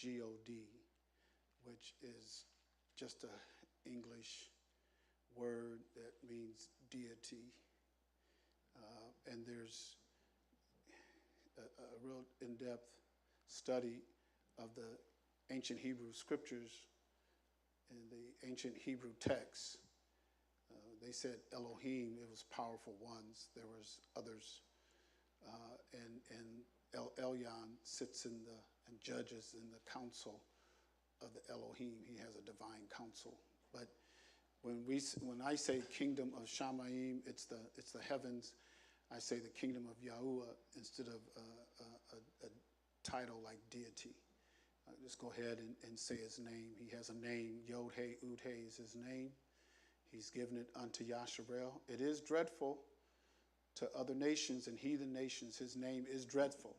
God, which is just an English word that means deity. And there's a real in-depth study of the ancient Hebrew scriptures and the ancient Hebrew texts. They said Elohim, it was powerful ones. There was others. And Elyon sits and judges in the council of the Elohim. He has a divine council. But when I say kingdom of Shamayim, it's the heavens. I say the kingdom of Yahuwah instead of a title like deity. Just go ahead and say his name. He has a name. Yod-He, Ud-He is his name. He's given it unto Yasharel. It is dreadful to other nations and heathen nations. His name is dreadful.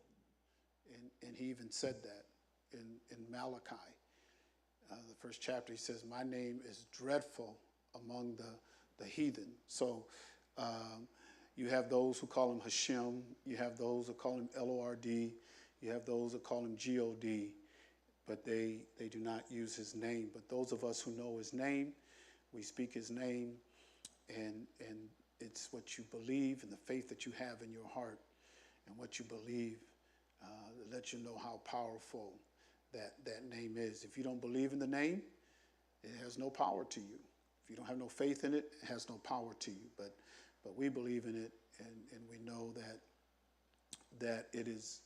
And he even said that in Malachi. The first chapter, he says, my name is dreadful among the heathen. So you have those who call him Hashem. You have those who call him L-O-R-D. You have those who call him G-O-D. But they do not use his name. But those of us who know his name, we speak his name, and it's what you believe and the faith that you have in your heart and what you believe that lets you know how powerful that name is. If you don't believe in the name, it has no power to you. If you don't have no faith in it, it has no power to you. But we believe in it, and we know that it is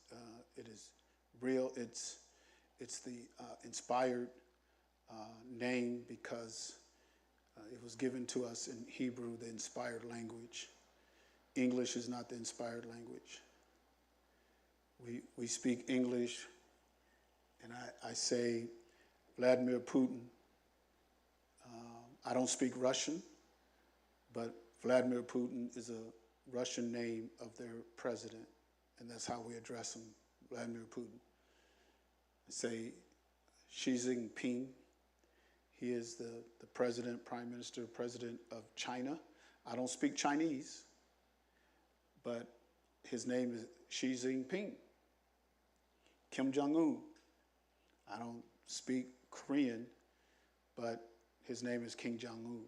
real. It's the inspired name because it was given to us in Hebrew, the inspired language. English is not the inspired language. We speak English, and I say Vladimir Putin. I don't speak Russian, but Vladimir Putin is a Russian name of their president, and that's how we address him, Vladimir Putin. I say Xi Jinping. He is the president, prime minister, president of China. I don't speak Chinese, but his name is Xi Jinping. Kim Jong-un. I don't speak Korean, but his name is King Jong-un.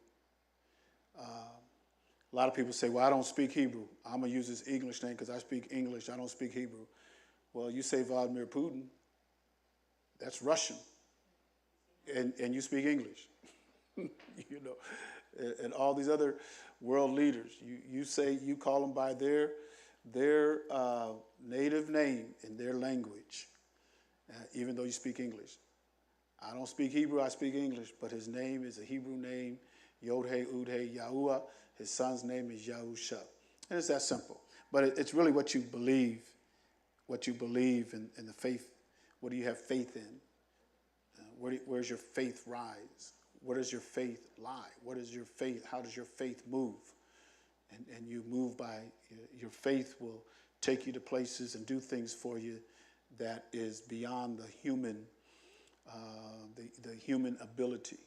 A lot of people say, well, I don't speak Hebrew. I'm going to use this English name because I speak English. I don't speak Hebrew. Well, you say Vladimir Putin, that's Russian. And you speak English, you know, and all these other world leaders. You call them by their native name in their language, even though you speak English. I don't speak Hebrew, I speak English, but his name is a Hebrew name, Yod-He, Ud-He, Yahuwah. His son's name is Yahusha. And it's that simple. But it's really what you believe in the faith. What do you have faith in? Where's your faith rise? Where does your faith lie? What is your faith? How does your faith move? And you move by, your faith will take you to places and do things for you that is beyond the human ability.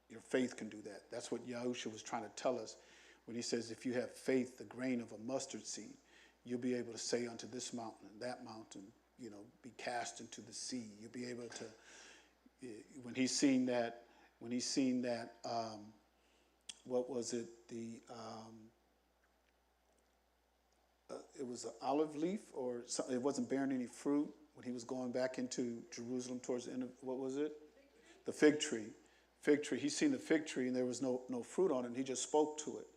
Your faith can do that. That's what Yahusha was trying to tell us when he says, if you have faith, the grain of a mustard seed, you'll be able to say unto this mountain and that mountain, be cast into the sea. You'll be able to, when he's seen that, what was it? It was an olive leaf, or something, it wasn't bearing any fruit when he was going back into Jerusalem towards the end of, what was it? The fig tree. Fig tree. He's seen the fig tree and there was no fruit on it, and he just spoke to it.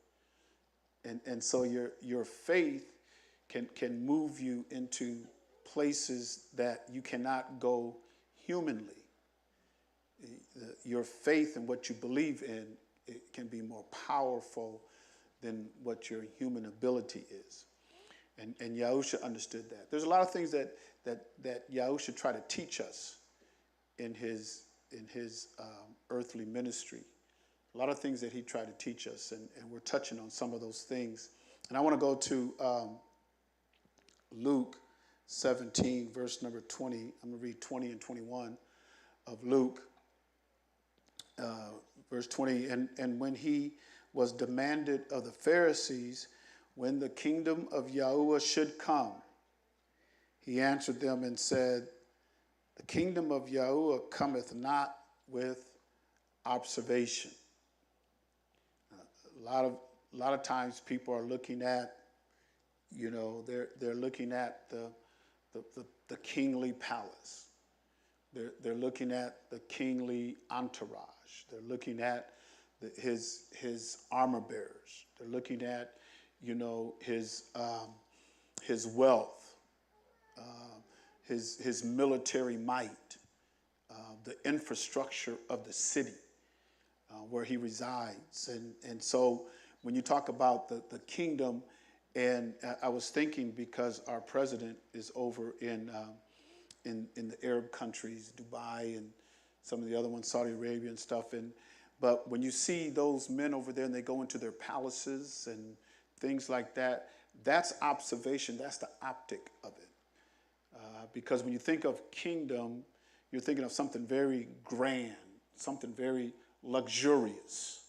And so your faith can move you into places that you cannot go humanly. Your faith and what you believe in, it can be more powerful than what your human ability is. And Yahusha understood that. There's a lot of things that Yahusha tried to teach us in his earthly ministry. A lot of things that he tried to teach us, and we're touching on some of those things. And I want to go to Luke 17, verse number 20. I'm going to read 20 and 21 of Luke. Verse 20, and when he was demanded of the Pharisees when the kingdom of Yahuwah should come, he answered them and said, The kingdom of Yahuwah cometh not with observation. A lot of times people are looking at, they're looking at the kingly palace. They're looking at the kingly entourage. They're looking at his armor bearers. They're looking at, his wealth, his military might, the infrastructure of the city where he resides. And so when you talk about the kingdom, and I was thinking, because our president is over in the Arab countries, Dubai and some of the other ones, Saudi Arabia and stuff. But when you see those men over there and they go into their palaces and things like that, that's observation. That's the optic of it. Because when you think of kingdom, you're thinking of something very grand, something very luxurious.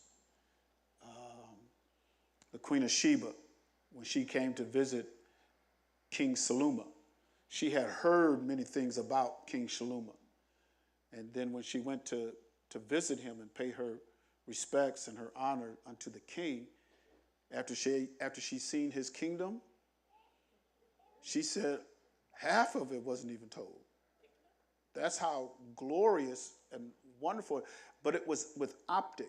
The Queen of Sheba, when she came to visit King Saluma, she had heard many things about King Shaloma. And then when she went to visit him and pay her respects and her honor unto the king, after she seen his kingdom, she said half of it wasn't even told. That's how glorious and wonderful. But it was with optic.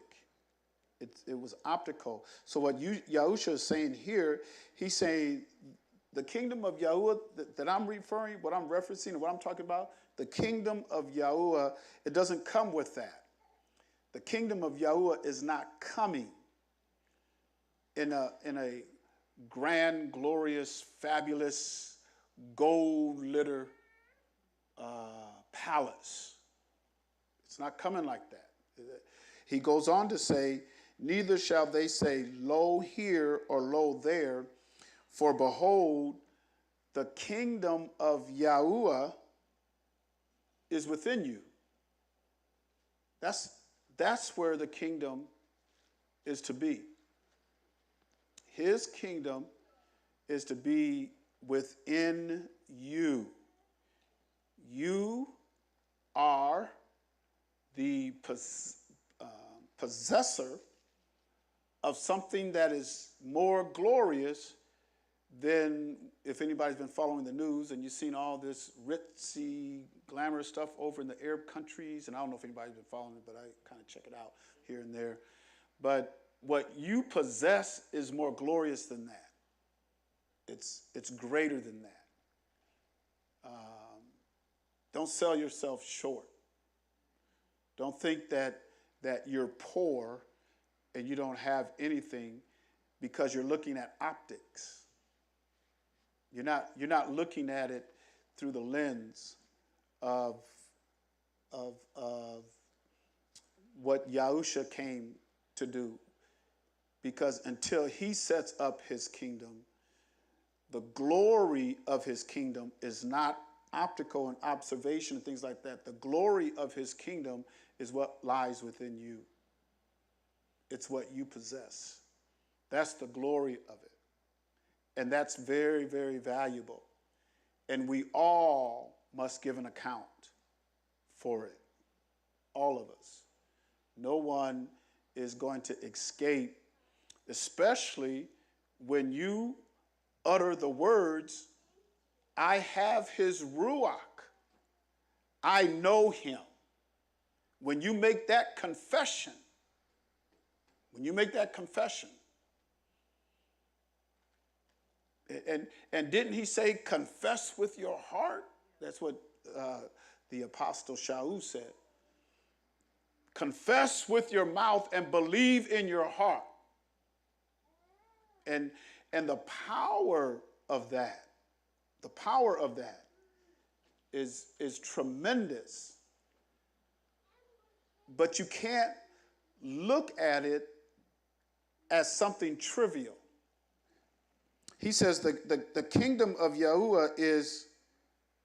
It was optical. So what Yahusha is saying here, he's saying the kingdom of Yahuwah that I'm referring, what I'm referencing, and what I'm talking about, the kingdom of Yahuwah, it doesn't come with that. The kingdom of Yahuwah is not coming in a grand, glorious, fabulous, gold-littered palace. It's not coming like that. He goes on to say, neither shall they say, lo here or lo there, for behold, the kingdom of Yahuwah is within you. That's where the kingdom is to be. His kingdom is to be within you. You are the possessor of something that is more glorious than, if anybody's been following the news and you've seen all this ritzy, glamorous stuff over in the Arab countries, and I don't know if anybody's been following it, but I kind of check it out here and there. But what you possess is more glorious than that. It's greater than that. Don't sell yourself short. Don't think that you're poor and you don't have anything because you're looking at optics. You're not looking at it through the lens of what Yahusha came to do. Because until he sets up his kingdom, the glory of his kingdom is not optical and observation and things like that. The glory of his kingdom is what lies within you. It's what you possess. That's the glory of it. And that's very, very valuable. And we all must give an account for it. All of us. No one is going to escape, especially when you utter the words, I have his Ruach. I know him. When you make that confession, and didn't he say confess with your heart? That's what the Apostle Shaul said. Confess with your mouth and believe in your heart. And the power of that is tremendous. But you can't look at it as something trivial. He says the kingdom of Yahuwah is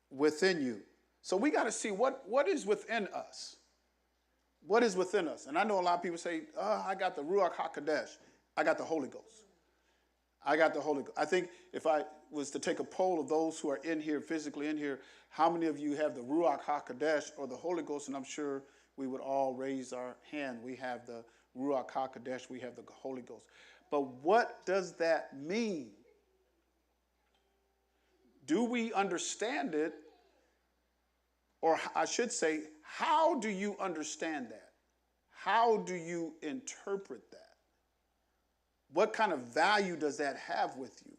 within you. So we got to see what is within us. What is within us? And I know a lot of people say, I got the Ruach HaKodesh. I got the Holy Ghost. I got the Holy Ghost. I think if I was to take a poll of those who are in here, physically in here, how many of you have the Ruach HaKodesh or the Holy Ghost? And I'm sure we would all raise our hand. We have the Ruach HaKodesh. We have the Holy Ghost. But what does that mean? Do we understand it? Or I should say, how do you understand that? How do you interpret that? What kind of value does that have with you?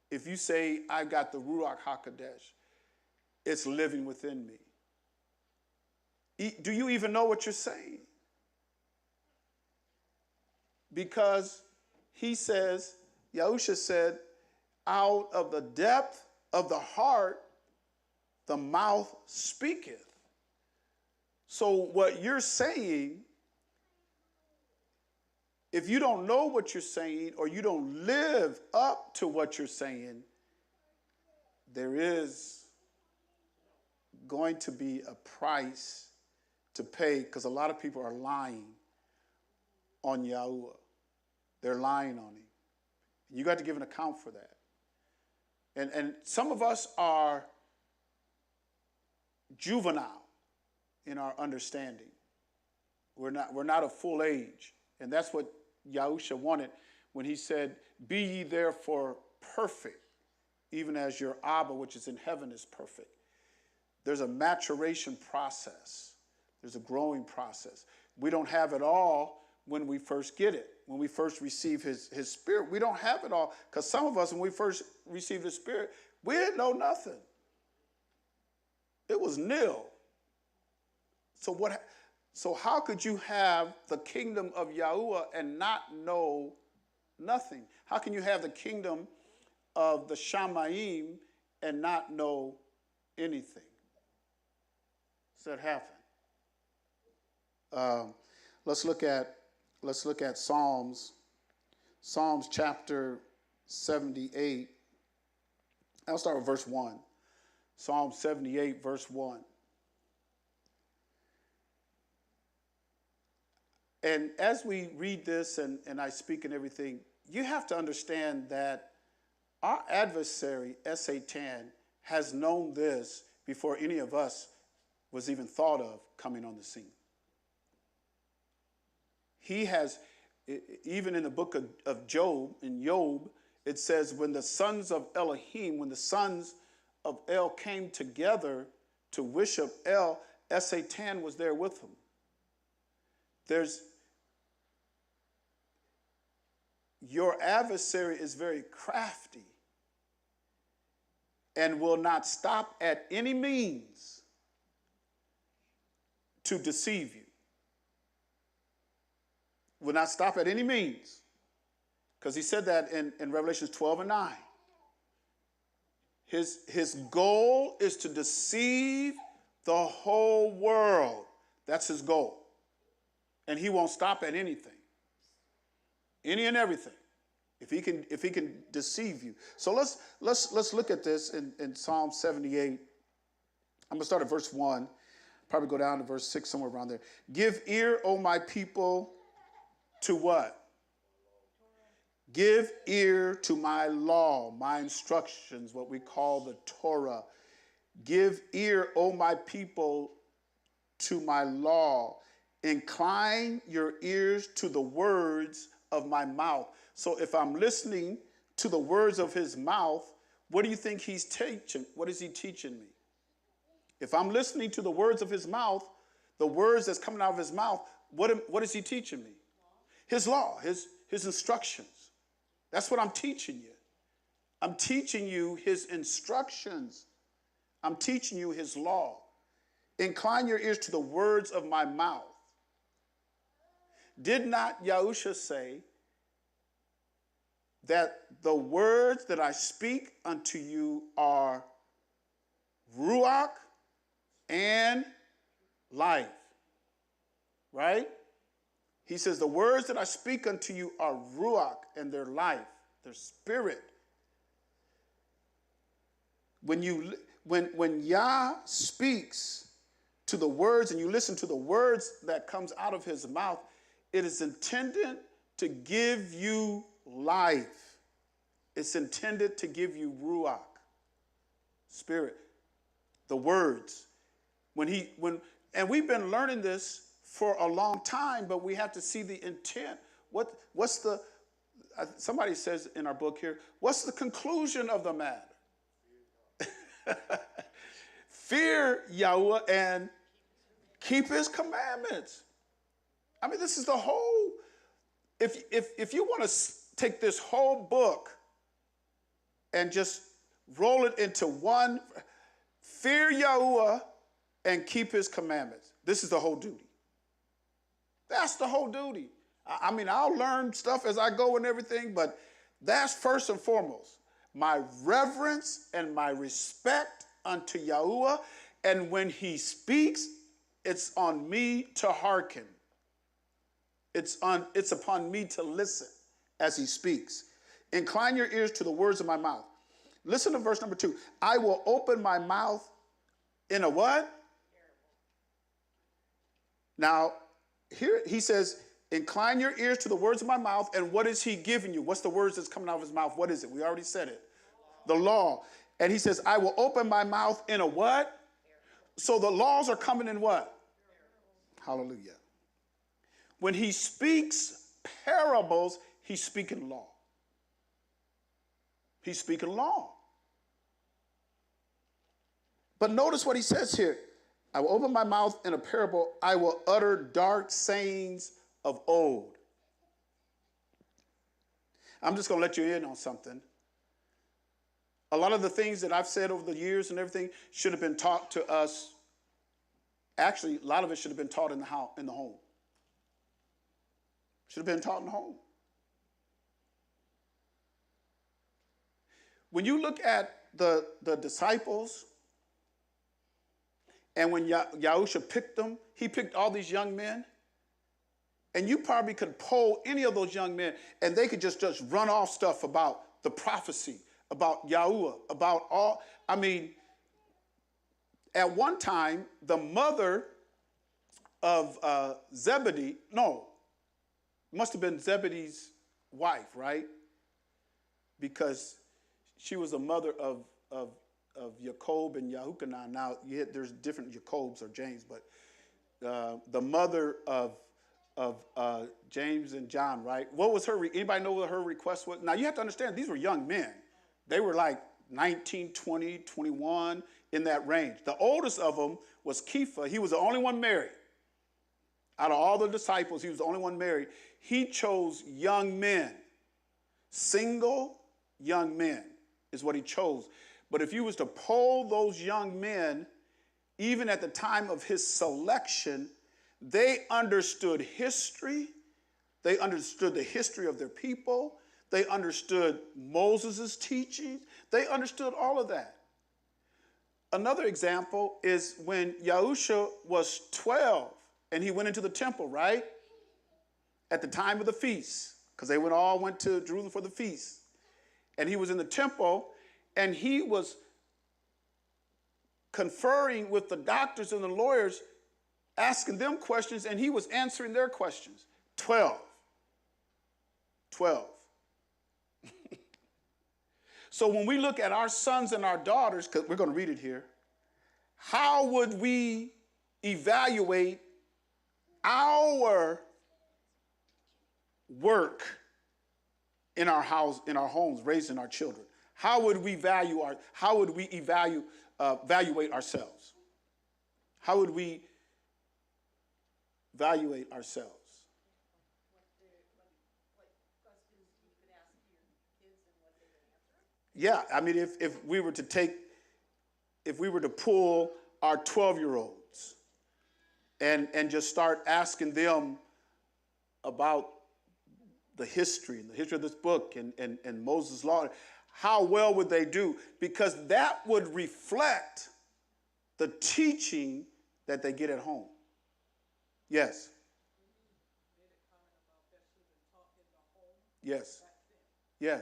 If you say, I've got the Ruach HaKodesh, it's living within me. Do you even know what you're saying? Because he says, Yahusha said, out of the depth of the heart, the mouth speaketh. So what you're saying, if you don't know what you're saying or you don't live up to what you're saying, there is going to be a price to pay, because a lot of people are lying on Yahuwah. They're lying on him. You got to give an account for that. And some of us are juvenile in our understanding. We're not of full age. And that's what Yahusha wanted when he said, be ye therefore perfect, even as your Abba, which is in heaven, is perfect. There's a maturation process. There's a growing process. We don't have it all when we first get it. When we first receive his spirit, we don't have it all. Because some of us, when we first received the spirit, we didn't know nothing. It was nil. So how could you have the kingdom of Yahuwah and not know nothing? How can you have the kingdom of the Shamayim and not know anything? Does that happen? Let's look at Psalms chapter 78. I'll start with verse 1. Psalm 78, verse 1. And as we read this and I speak and everything, you have to understand that our adversary, Satan, has known this before any of us was even thought of coming on the scene. He has, even in the book of Job, in Job, it says, when the sons of Elohim, when the sons of El came together to worship El, Satan was there with them. Your adversary is very crafty and will not stop at any means to deceive you. Will not stop at any means. Because he said that in Revelations 12 and 9. His goal is to deceive the whole world. That's his goal. And he won't stop at anything. Any and everything. If he can deceive you. So let's look at this in Psalm 78. I'm going to start at verse 1. Probably go down to verse 6, somewhere around there. Give ear, O my people, to what? Give ear to my law, my instructions, what we call the Torah. Give ear, O my people, to my law. Incline your ears to the words of my mouth. So if I'm listening to the words of his mouth, what do you think he's teaching? What is he teaching me? If I'm listening to the words of his mouth, the words that's coming out of his mouth, what is he teaching me? His law, his instructions. That's what I'm teaching you. I'm teaching you his instructions. I'm teaching you his law. Incline your ears to the words of my mouth. Did not Yahusha say that the words that I speak unto you are ruach and life? Right? He says, the words that I speak unto you are ruach, and their life, their spirit. When Yah speaks to the words and you listen to the words that comes out of his mouth, it is intended to give you life. It's intended to give you ruach, spirit, the words. And we've been learning this for a long time, but we have to see the intent. Somebody says in our book here, what's the conclusion of the matter? Fear Yahuwah and keep his commandments. I mean, this is the whole, if you want to take this whole book and just roll it into one, fear Yahuwah and keep his commandments. This is the whole duty. That's the whole duty. I mean, I'll learn stuff as I go and everything, but that's first and foremost. My reverence and my respect unto Yahuwah, and when he speaks, it's on me to hearken. It's upon me to listen as he speaks. Incline your ears to the words of my mouth. Listen to verse number 2. I will open my mouth in a what? Now, here he says, incline your ears to the words of my mouth. And what is he giving you? What's the words that's coming out of his mouth? What is it? We already said it. The law. And he says, I will open my mouth in a what? So the laws are coming in what? Hallelujah. When he speaks parables, he's speaking law. He's speaking law. But notice what he says here. I will open my mouth in a parable. I will utter dark sayings of old. I'm just going to let you in on something. A lot of the things that I've said over the years and everything should have been taught to us. Actually, a lot of it should have been taught in the home. Should have been taught in the home. When you look at the disciples, and when Yahusha picked them, he picked all these young men. And you probably could poll any of those young men, and they could just run off stuff about the prophecy, about Yahuwah, about all. I mean, at one time, the mother of Zebedee, must have been Zebedee's wife, right? Because she was the mother of Jacob and Yahukanan. Now, there's different Jacobs or James, but the mother of James and John, right? What was her, anybody know what her request was? Now, you have to understand, these were young men. They were like 19, 20, 21, in that range. The oldest of them was Kepha. He was the only one married. Out of all the disciples, he was the only one married. He chose young men. Single young men is what he chose. But if you was to poll those young men, even at the time of his selection, they understood history. They understood the history of their people. They understood Moses' teachings. They understood all of that. Another example is when Yahusha was 12 and he went into the temple, right? At the time of the feast, because they all went to Jerusalem for the feast. And he was in the temple and he was conferring with the doctors and the lawyers, asking them questions, and he was answering their questions. 12. So when we look at our sons and our daughters, because we're going to read it here, how would we evaluate our work in our house, in our homes, raising our children? How would we evaluate ourselves? How would we evaluate ourselves? Yeah, I mean, if we were to pull our 12-year-olds and just start asking them about the history of this book and Moses' law, how well would they do? Because that would reflect the teaching that they get at home. Yes. Yes. Yes.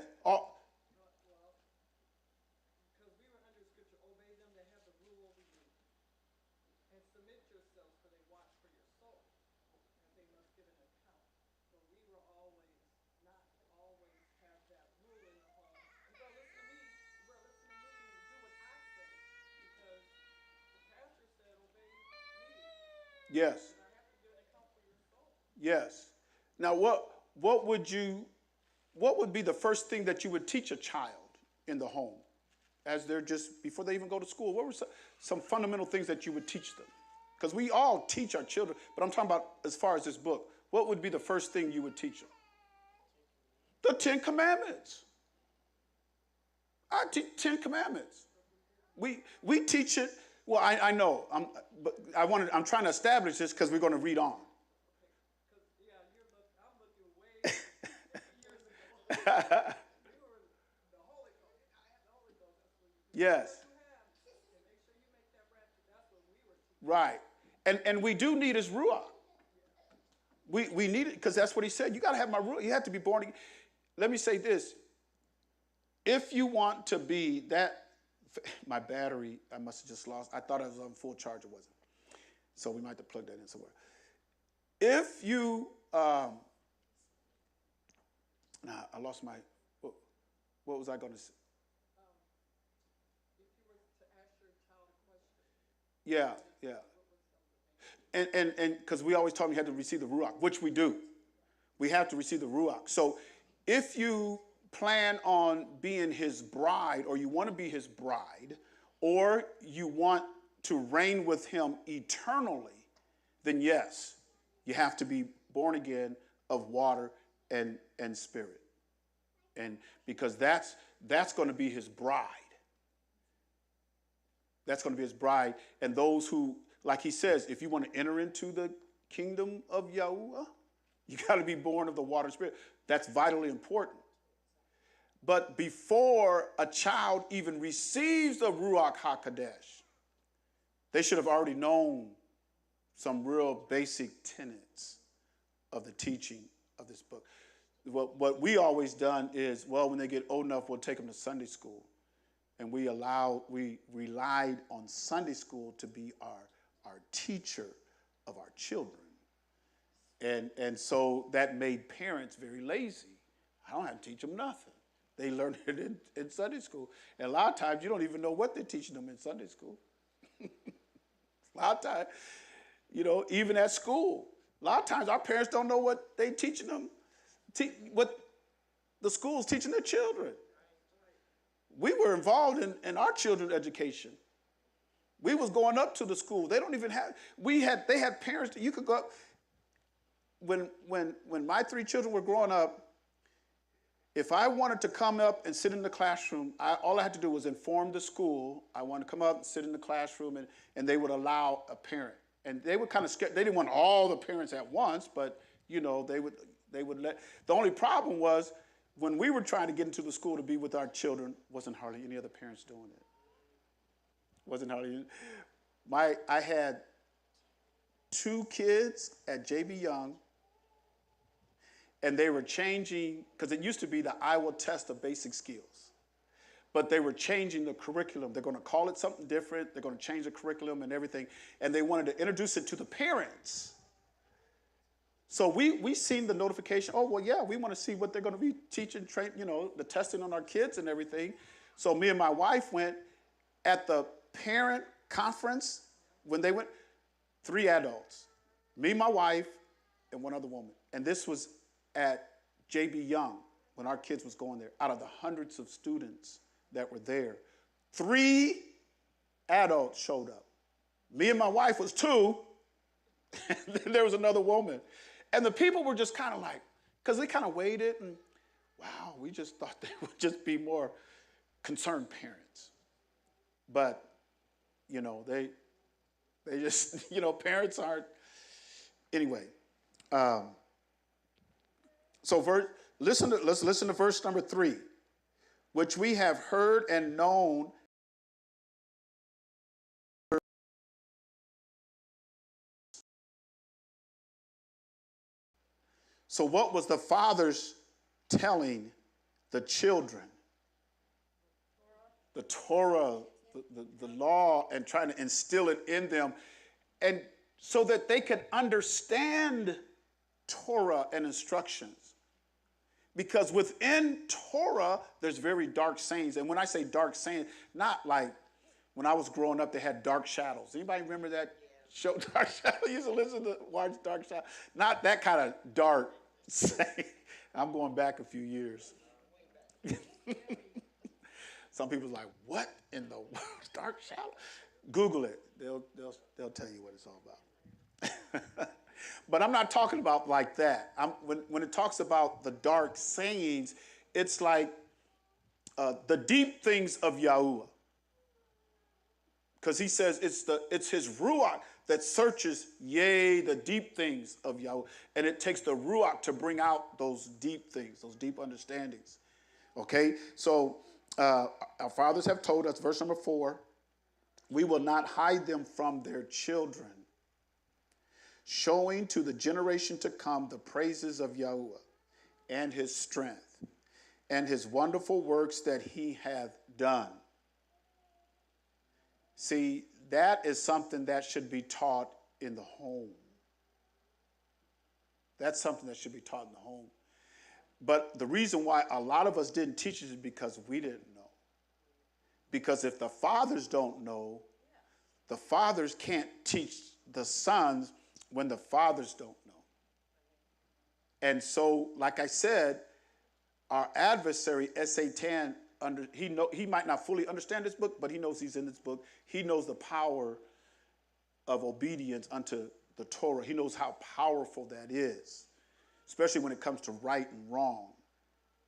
Yes. Yes. Now, what would be the first thing that you would teach a child in the home as they're just, before they even go to school? What were some fundamental things that you would teach them? Because we all teach our children, but I'm talking about as far as this book. What would be the first thing you would teach them? The Ten Commandments. I teach 10 Commandments. We teach it. Well, I know. I'm trying to establish this because we're going to read on. Yes. Right. And we do need his Ruach. We need it because that's what he said. You got to have my Ruach. You have to be born again. Let me say this. If you want to be that, my battery, I must have just lost. I thought I was on full charge. It wasn't. So we might have to plug that in somewhere. If you, I lost my, what was I going to say? If you were to ask your child a question. Yeah. And because we always taught them you had to receive the Ruach, which we do. We have to receive the Ruach. So if you plan on being his bride, or you want to be his bride, or you want to reign with him eternally, then yes, you have to be born again of water and spirit. And because that's going to be his bride. That's going to be his bride. And those who, like he says, if you want to enter into the kingdom of Yahuwah, you got to be born of the water and spirit. That's vitally important. But before a child even receives the Ruach HaKodesh, they should have already known some real basic tenets of the teaching of this book. What we always done is, well, when they get old enough, we'll take them to Sunday school. And we relied on Sunday school to be our teacher of our children. And so that made parents very lazy. I don't have to teach them nothing. They learn it in Sunday school. And a lot of times you don't even know what they're teaching them in Sunday school. A lot of times, even at school, a lot of times our parents don't know what they're teaching them, what the school's teaching their children. We were involved in our children's education. We was going up to the school. They don't even have, they had parents that you could go up. When my 3 children were growing up, if I wanted to come up and sit in the classroom, all I had to do was inform the school. I wanted to come up and sit in the classroom, and they would allow a parent. And they were kind of scared. They didn't want all the parents at once, but they would let. The only problem was when we were trying to get into the school to be with our children, wasn't hardly any other parents doing it. Wasn't hardly. I had 2 kids at J.B. Young. And they were changing, because it used to be the Iowa test of basic skills. But they were changing the curriculum. They're going to call it something different. They're going to change the curriculum and everything. And they wanted to introduce it to the parents. So we seen the notification. Oh, well, yeah, we want to see what they're going to be teaching, the testing on our kids and everything. So me and my wife went at the parent conference. When they went, 3 adults, me, my wife, and 1 other woman. And this was at J.B. Young when our kids was going there. Out of the hundreds of students that were there, 3 adults showed up. Me and my wife was 2, and then there was another woman. And the people were just kind of like, because they kind of waited, and wow, we just thought they would just be more concerned parents. But, they just, parents aren't. Anyway. So let's listen to verse number 3, which we have heard and known. So what was the fathers telling the children? The Torah, the law, and trying to instill it in them, and so that they could understand Torah and instructions. Because within Torah, there's very dark sayings. And when I say dark sayings, not like when I was growing up, they had dark shadows. Anybody remember that? Show Dark Shadow. I used to listen to watch Dark Shadow. Not that kind of dark saying. I'm going back a few years. Some people's like, what in the world? Dark Shadow? Google it. They'll tell you what it's all about. But I'm not talking about like that. When it talks about the dark sayings, it's like the deep things of Yahuwah. Because he says it's his Ruach that searches, yea, the deep things of Yahuwah. And it takes the Ruach to bring out those deep things, those deep understandings. Okay? So our fathers have told us, verse number 4, we will not hide them from their children, showing to the generation to come the praises of Yahuwah and his strength and his wonderful works that he hath done. See, that is something that should be taught in the home. That's something that should be taught in the home. But the reason why a lot of us didn't teach it is because we didn't know. Because if the fathers don't know, the fathers can't teach the sons when the fathers don't know. And so, like I said, our adversary, Satan, he might not fully understand this book, but he knows he's in this book. He knows the power of obedience unto the Torah. He knows how powerful that is, especially when it comes to right and wrong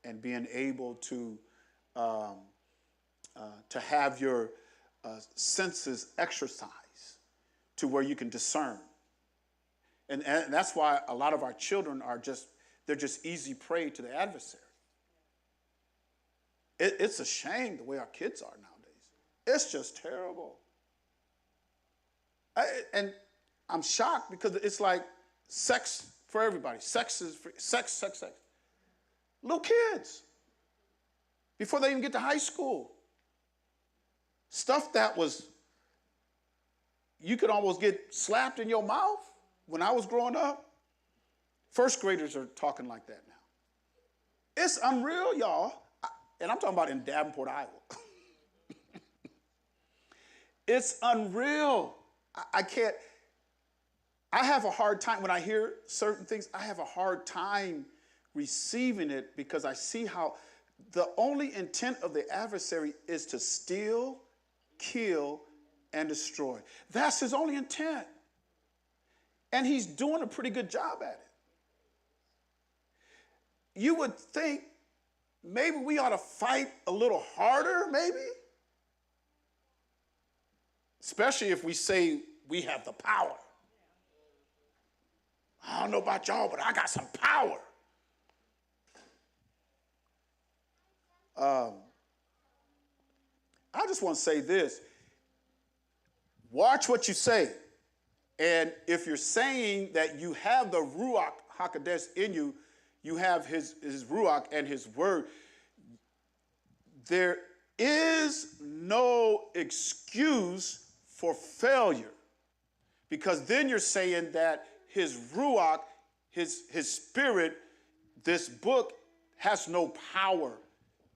and being able to have your senses exercised to where you can discern. And that's why a lot of our children they're just easy prey to the adversary. It's a shame the way our kids are nowadays. It's just terrible. And I'm shocked because it's like sex for everybody. Sex is free. Sex. Little kids. Before they even get to high school. Stuff that you could almost get slapped in your mouth when I was growing up. First graders are talking like that now. It's unreal, y'all. And I'm talking about in Davenport, Iowa. It's unreal. I can't. I have a hard time when I hear certain things. I have a hard time receiving it because I see how the only intent of the adversary is to steal, kill, and destroy. That's his only intent. And he's doing a pretty good job at it. You would think maybe we ought to fight a little harder, maybe? Especially if we say we have the power. I don't know about y'all, but I got some power. I just want to say this. Watch what you say. And if you're saying that you have the Ruach HaKodesh in you, you have his Ruach and his word, there is no excuse for failure. Because then you're saying that his Ruach, his spirit, this book has no power,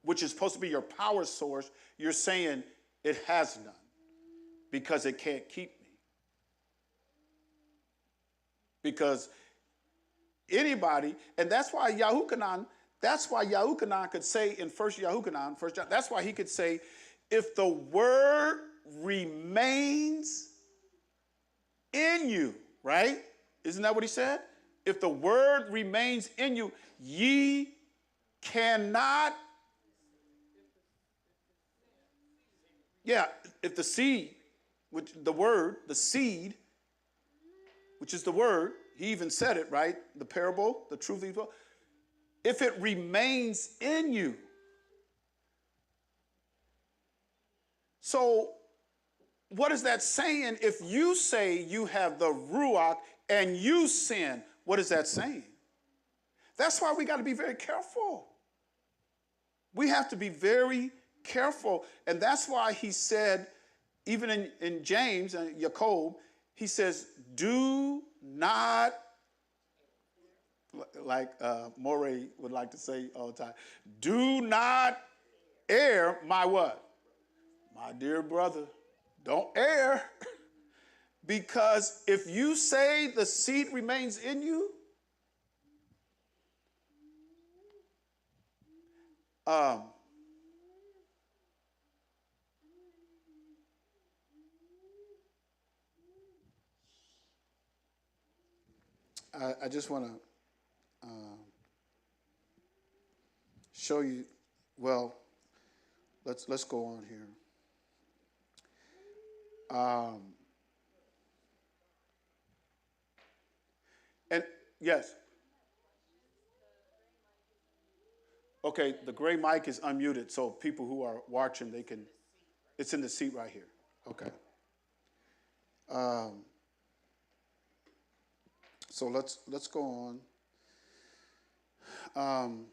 which is supposed to be your power source. You're saying it has none because it can't keep me. Because anybody, and that's why Yahuchanan could say in 1 Yahuchanan, that's why he could say, if the word remains in you, right? Isn't that what he said? If the word remains in you, ye cannot. Yeah, if the seed, which the word, the seed, which is the word, he even said it, right? The parable, the truth evil. If it remains in you. So what is that saying? If you say you have the Ruach and you sin, what is that saying? That's why we got to be very careful. We have to be very careful. And that's why he said, even in James and Jacob, he says, do not, like Morey would like to say all the time, do not err my what? My dear brother, don't err. Because if you say the seed remains in you, I just want to show you. Well, let's go on here. And yes. Okay, the gray mic is unmuted, so people who are watching, they can. It's in the seat right here. Okay. So let's go on.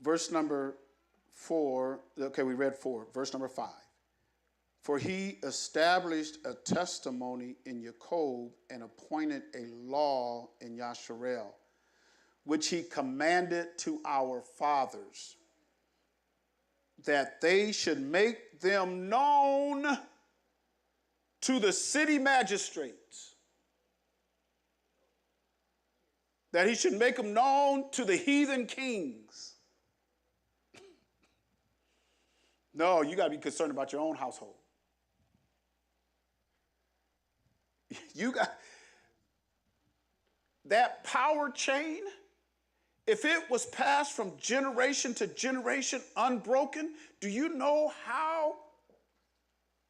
Verse number 4. Okay, we read 4. Verse number 5. For he established a testimony in Jacob and appointed a law in Yasharel, which he commanded to our fathers, that they should make them known to the city magistrates, that he should make them known to the heathen kings. No, you got to be concerned about your own household. You got that power chain. If it was passed from generation to generation unbroken, do you know how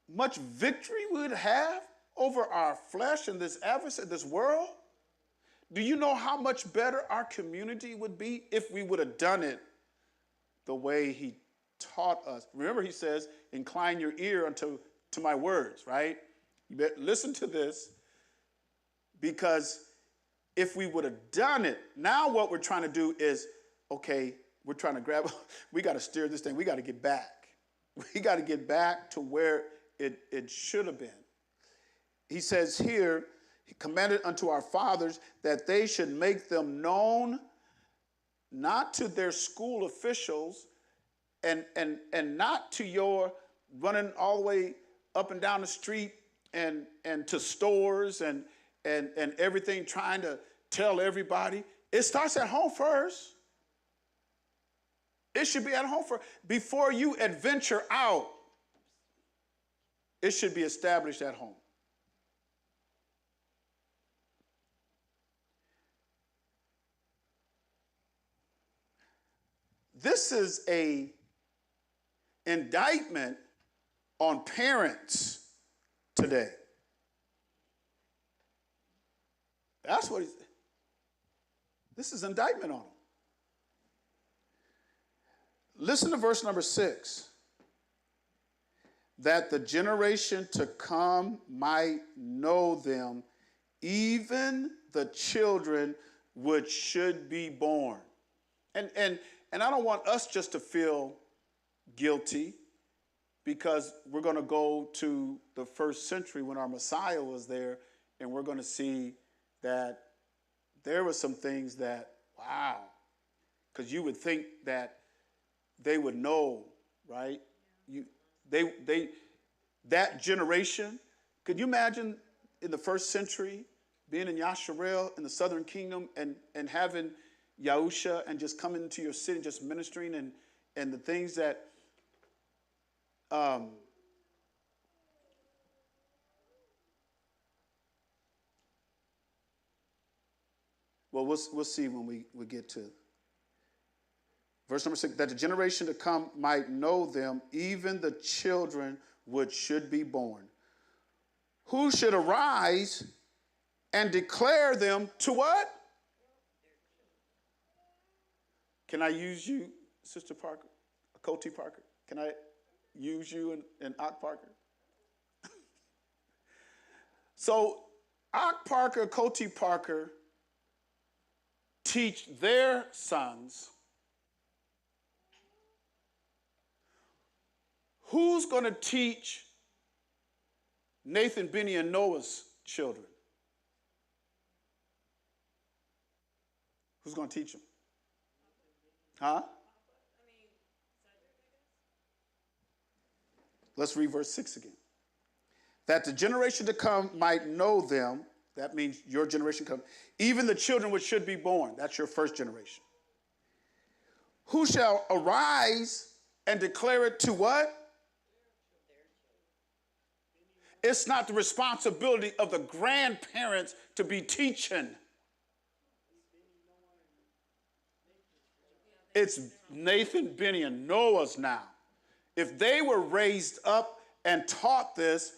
much victory we would have over our flesh and this adversary, this world? Do you know how much better our community would be if we would have done it the way he taught us? Remember, he says, incline your ear to my words, right? You better listen to this, because if we would have done it, now what we're trying to do is, okay, we're trying to grab, we got to steer this thing. We got to get back. We got to get back to where it should have been. He says here, he commanded unto our fathers that they should make them known, not to their school officials and not to your running all the way up and down the street and to stores and everything, trying to tell everybody. It starts at home first. It should be at home first. Before you adventure out, it should be established at home. This is an indictment on parents today. That's what this is indictment on them. Listen to verse number 6. That the generation to come might know them, even the children which should be born. And I don't want us just to feel guilty, because we're going to go to the first century when our Messiah was there, and we're going to see that there were some things that, wow, because you would think that they would know, right? That generation, could you imagine in the first century being in Yasharel in the southern kingdom and having Yahusha and just coming into your city, just ministering and the things that well, we'll see when we get to verse number 6, that the generation to come might know them, even the children which should be born, who should arise and declare them to what? Can I use you, Sister Parker, Coty Parker? Can I use you and Ock Parker? So Ock Parker, Coty Parker teach their sons. Who's going to teach Nathan, Benny, and Noah's children? Who's going to teach them? Huh? Let's read verse 6 again. that the generation to come might know them. That means your generation come. Even the children which should be born. That's your first generation. Who shall arise and declare it to what? It's not the responsibility of the grandparents to be teaching. It's Nathan, Benny, and Noah's now. If they were raised up and taught this,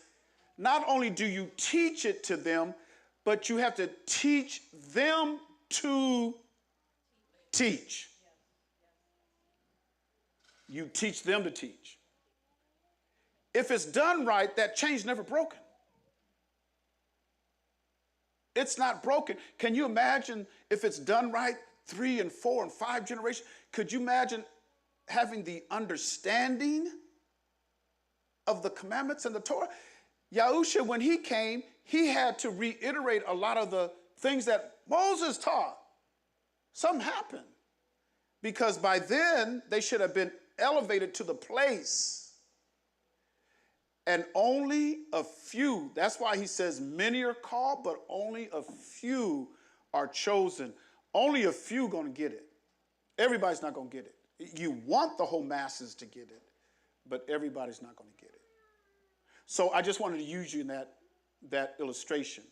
not only do you teach it to them, but you have to teach them to teach. You teach them to teach. If it's done right, that chain's never broken. It's not broken. Can you imagine if it's done right, 3 and 4 and 5 generations? Could you imagine having the understanding of the commandments and the Torah? Yahusha, when he came, he had to reiterate a lot of the things that Moses taught. Something happened. Because by then, they should have been elevated to the place. And only a few, that's why he says many are called, but only a few are chosen. Only a few going to get it. Everybody's not going to get it. You want the whole masses to get it, but everybody's not going to get it. So I just wanted to use you in that illustration.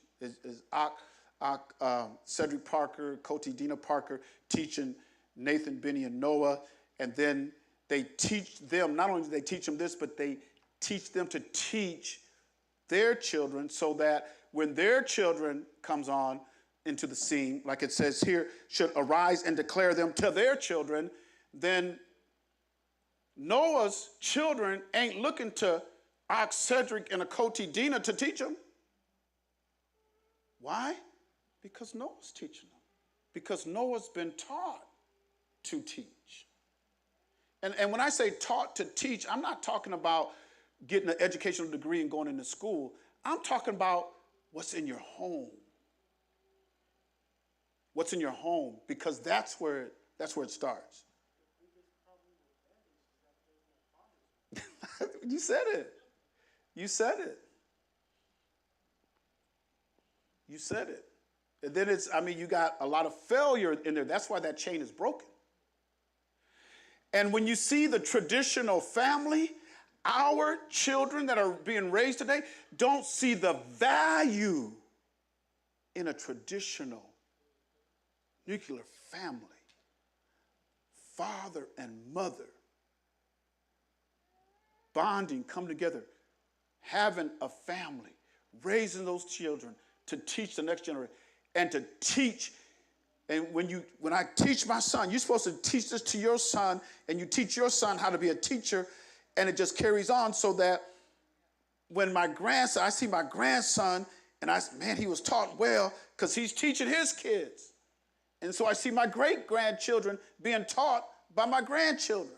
Cedric Parker, Koti Dina Parker teaching Nathan, Benny, and Noah, and then they teach them, not only do they teach them this, but they teach them to teach their children so that when their children comes on into the scene, like it says here, should arise and declare them to their children, then Noah's children ain't looking to Cedric and a Koti Dina to teach them. Why? Because Noah's teaching them. Because Noah's been taught to teach. And when I say taught to teach, I'm not talking about getting an educational degree and going into school. I'm talking about what's in your home. What's in your home, because that's where it starts. You said it. You said it. You said it. And then you got a lot of failure in there. That's why that chain is broken. And when you see the traditional family, our children that are being raised today don't see the value in a traditional nuclear family. Father and mother bonding, come together, having a family, raising those children to teach the next generation and to teach. And when I teach my son, you're supposed to teach this to your son, and you teach your son how to be a teacher, and it just carries on so that when I see my grandson, and he was taught well because he's teaching his kids. And so I see my great-grandchildren being taught by my grandchildren.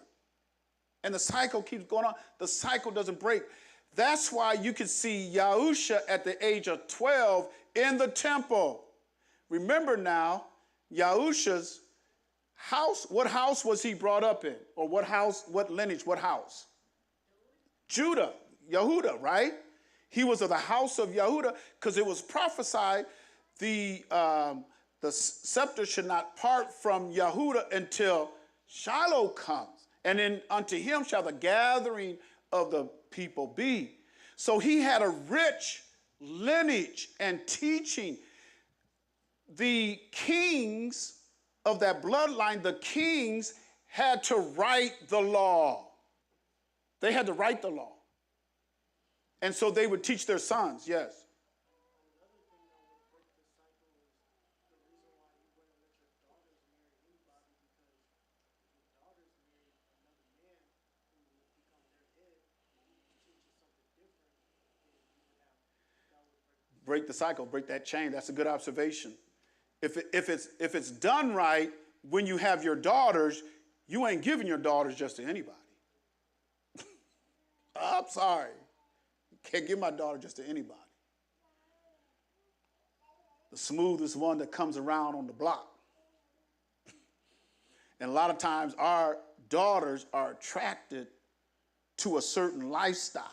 And the cycle keeps going on. The cycle doesn't break. That's why you can see Yahusha at the age of 12 in the temple. Remember now, Yahusha's house, what house was he brought up in? Or what house, what lineage, what house? Judah, Yehuda, right? He was of the house of Yehuda because it was prophesied the scepter should not part from Yehuda until Shiloh comes. And then unto him shall the gathering of the people be. So he had a rich lineage and teaching. The kings of that bloodline, the kings had to write the law. They had to write the law. And so they would teach their sons, yes. Break the cycle, break that chain. That's a good observation. If it's done right, when you have your daughters, you ain't giving your daughters just to anybody. I'm sorry. Can't give my daughter just to anybody. The smoothest one that comes around on the block. And a lot of times our daughters are attracted to a certain lifestyle.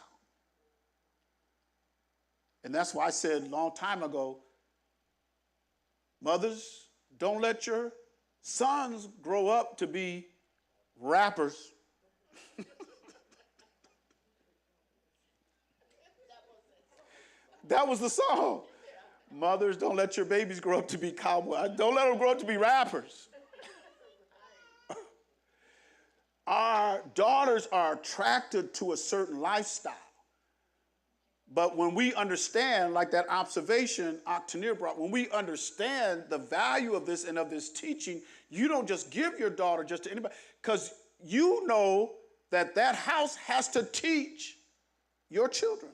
And that's why I said a long time ago, mothers, don't let your sons grow up to be rappers. That was the song. Mothers, don't let your babies grow up to be cowboys. Don't let them grow up to be rappers. Our daughters are attracted to a certain lifestyle. But when we understand, like that observation Octanir brought, when we understand the value of this and of this teaching, you don't just give your daughter just to anybody, because you know that that house has to teach your children.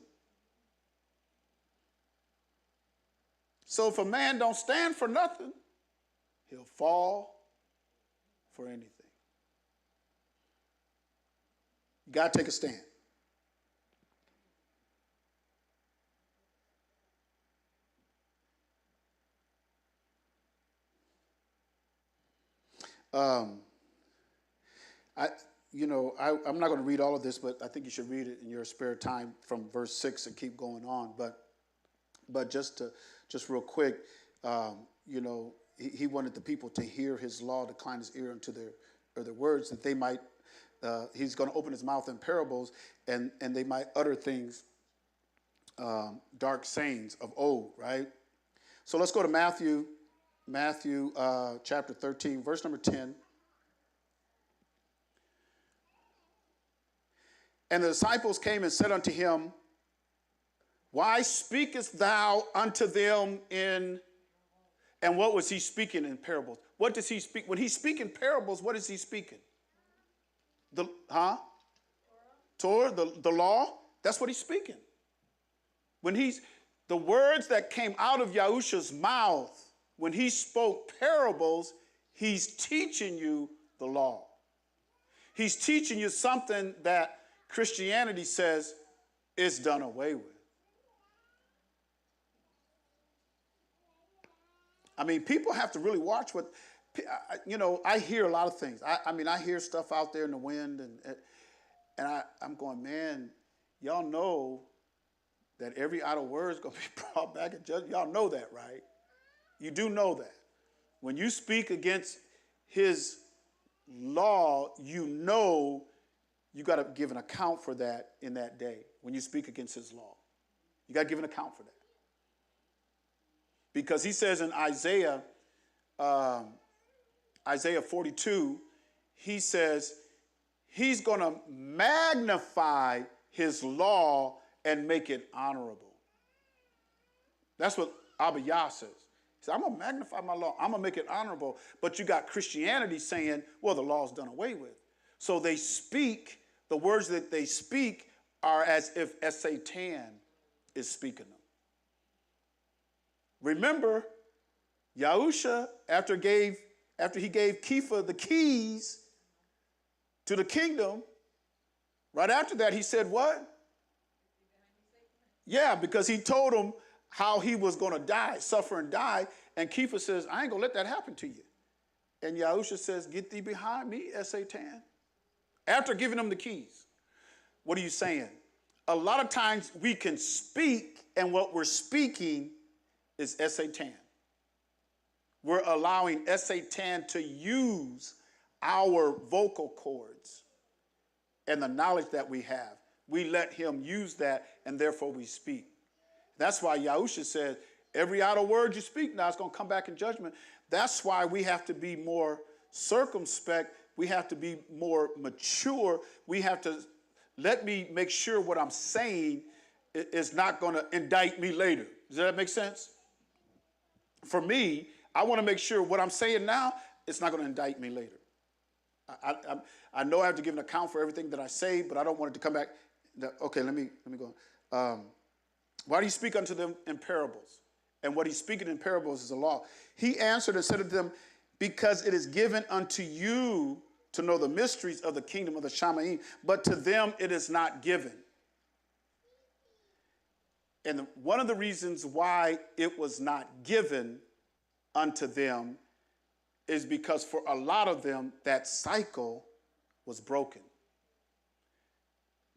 So if a man don't stand for nothing, he'll fall for anything. You got to take a stand. I'm not going to read all of this, but I think you should read it in your spare time from verse 6 and keep going on. But just real quick, he wanted the people to hear his law, decline his ear unto their words, that they might. He's going to open his mouth in parables, and they might utter things, dark sayings of old, right? So let's go to Matthew chapter 13, verse number 10. And the disciples came and said unto him, why speakest thou unto them in... And what was he speaking in parables? What does he speak? When he's speaking parables, what is he speaking? Torah, the law? That's what he's speaking. The words that came out of Yahushua's mouth, when he spoke parables, he's teaching you the law. He's teaching you something that Christianity says is done away with. I mean, people have to really watch what, I hear a lot of things. I hear stuff out there in the wind, and I'm going, man, y'all know that every idle word is going to be brought back and judged. Y'all know that, right? You do know that. When you speak against his law, you know you got to give an account for that in that day when you speak against his law. You got to give an account for that. Because he says in Isaiah 42, he says he's going to magnify his law and make it honorable. That's what Abba Yah says. He said, I'm going to magnify my law. I'm going to make it honorable. But you got Christianity saying, well, the law's done away with. So they speak, the words that they speak are as if Satan is speaking them. Remember, Yahushua, after he gave Kepha the keys to the kingdom, right after that he said what? Yeah, because he told him how he was going to die, suffer and die, and Kepha says, I ain't going to let that happen to you. And Yahushua says, get thee behind me, Satan. After giving him the keys. What are you saying? A lot of times we can speak, and what we're speaking is Satan. We're allowing Satan to use our vocal cords and the knowledge that we have. We let him use that, and therefore we speak. That's why Yahushua said, every idle word you speak now is going to come back in judgment. That's why we have to be more circumspect. We have to be more mature. We have to let me make sure what I'm saying is not going to indict me later. Does that make sense? For me, I want to make sure what I'm saying now, it's not going to indict me later. I know I have to give an account for everything that I say, but I don't want it to come back. Okay, let me go on. Why do you speak unto them in parables? And what he's speaking in parables is a law. He answered and said to them, because it is given unto you to know the mysteries of the kingdom of the Shamaim, but to them it is not given. And one of the reasons why it was not given unto them is because for a lot of them, that cycle was broken.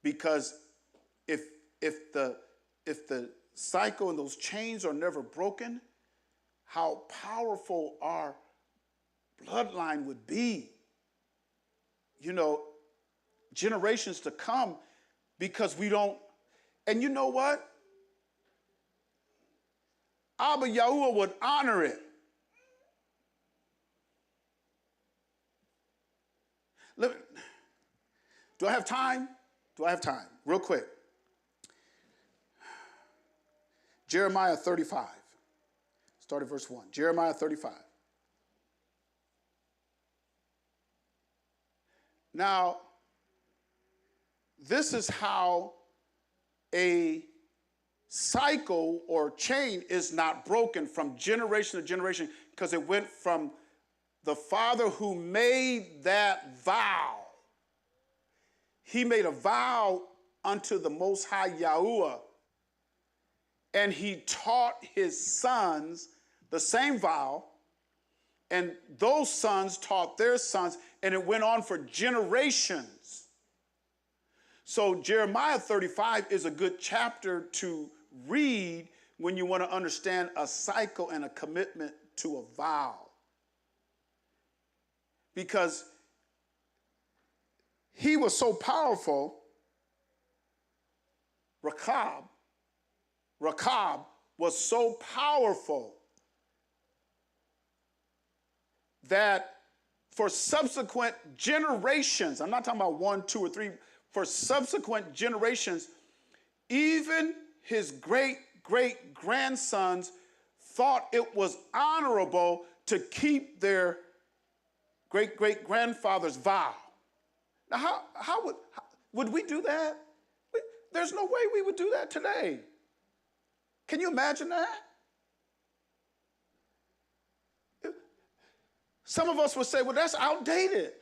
Because if the cycle and those chains are never broken, how powerful our bloodline would be, generations to come, because we don't. And you know what? Abba Yahuwah would honor it. Do I have time? Do I have time? Real quick. Jeremiah 35. Start at verse 1. Jeremiah 35. Now, this is how a cycle or chain is not broken from generation to generation, because it went from the father who made that vow. He made a vow unto the Most High Yahuwah, and he taught his sons the same vow, and those sons taught their sons, and it went on for generations. So Jeremiah 35 is a good chapter to read when you want to understand a cycle and a commitment to a vow. Because he was so powerful, Rechab was so powerful that for subsequent generations, I'm not talking about 1, 2, or 3, for subsequent generations, even his great-great-grandsons thought it was honorable to keep their great-great-grandfather's vow. Now, how would we do that? There's no way we would do that today. Can you imagine that? Some of us would say, well, that's outdated.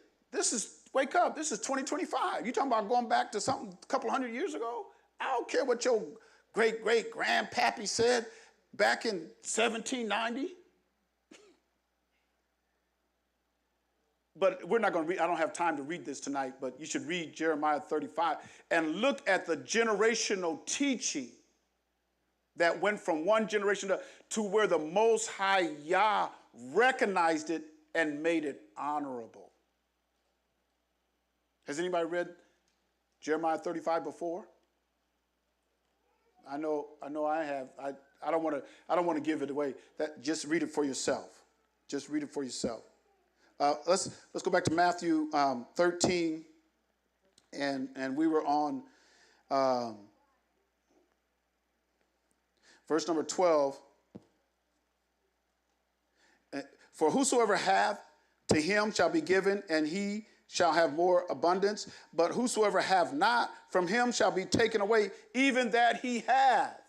Wake up, this is 2025. You're talking about going back to something a couple hundred years ago? I don't care what your great-great-grandpappy said back in 1790. But we're not going to read, I don't have time to read this tonight, but you should read Jeremiah 35 and look at the generational teaching that went from one generation to where the Most High Yah recognized it and made it honorable. Has anybody read Jeremiah 35 before? I know I have. I don't want to give it away. Just read it for yourself. Just read it for yourself. Let's go back to Matthew 13, and we were on verse number 12. For whosoever hath, to him shall be given, and he shall have more abundance. But whosoever hath not, from him shall be taken away, even that he hath.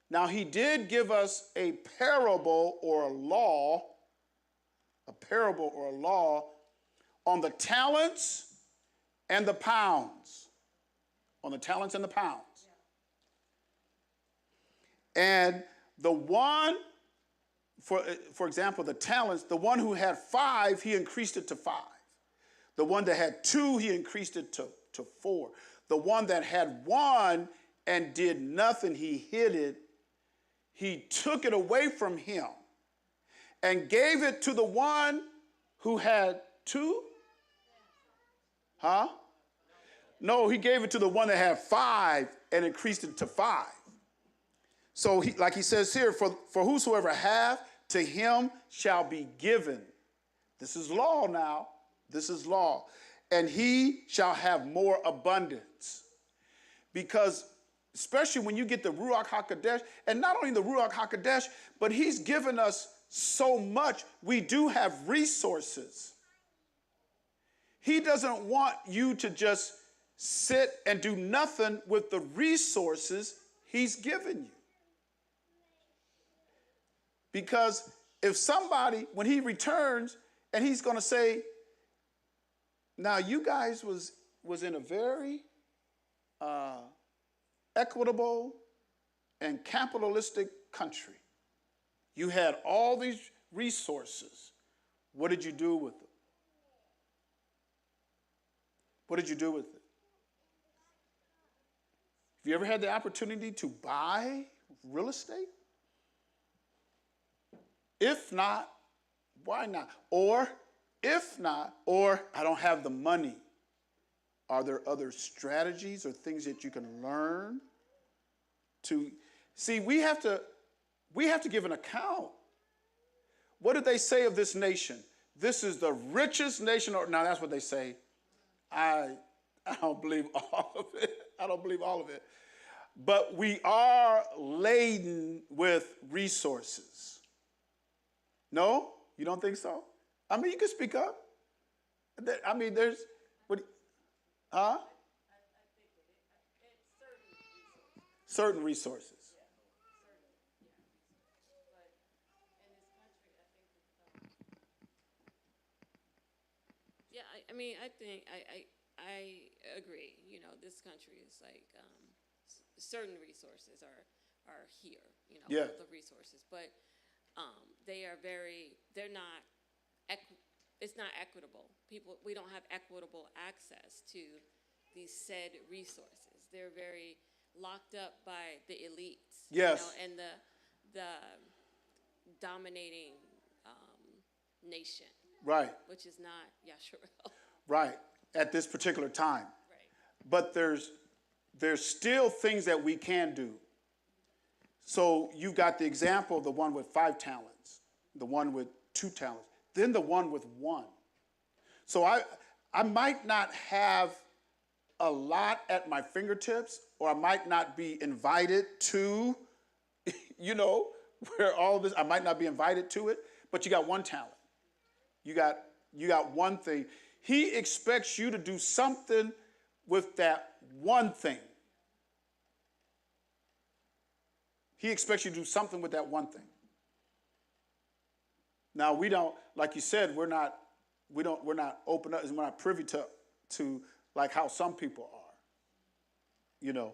Now he did give us a parable or a law on the talents and the pounds. On the talents and the pounds. And the one, for example, the talents, the one who had 5, he increased it to 5. The one that had 2, he increased it to 4. The one that had 1 and did nothing, he hid it. He took it away from him and gave it to the one who had 2? Huh? No, he gave it to the one that had 5 and increased it to 5. So, like he says here, for whosoever hath, to him shall be given. This is law now. This is law. And he shall have more abundance. Because especially when you get the Ruach HaKodesh, and not only the Ruach HaKodesh, but he's given us so much. We do have resources. He doesn't want you to just sit and do nothing with the resources he's given you. Because if somebody, when he returns, and he's going to say, now you guys was in a very equitable and capitalistic country. You had all these resources. What did you do with them? What did you do with it? Have you ever had the opportunity to buy real estate? If not, why not? Or if not, or I don't have the money. Are there other strategies or things that you can learn to see? We have to give an account. What did they say of this nation? This is the richest nation. Now that's what they say. I don't believe all of it. I don't believe all of it. But we are laden with resources. No? You don't think so? I mean, you can speak up. I mean, there's, what, huh? I think it's certain resources. Yeah, I mean, I think I agree. You know, this country is like certain resources are here. You know, Yeah. the resources, but they're not. It's not equitable. We don't have equitable access to these said resources. They're very locked up by the elites. Yes. You know, and the dominating nation. Right. Which is not Yasharel. Right. At this particular time. Right. But there's still things that we can do. So you've got the example of the one with 5 talents, the one with 2 talents, then the one with 1. So I might not have a lot at my fingertips, or I might not be invited to, you know, where all this, I might not be invited to it, but you got 1 talent. You got one thing. He expects you to do something with that one thing. He expects you to do something with that one thing. Now we don't, like you said, we're not open up, we're not privy to like how some people are. You know.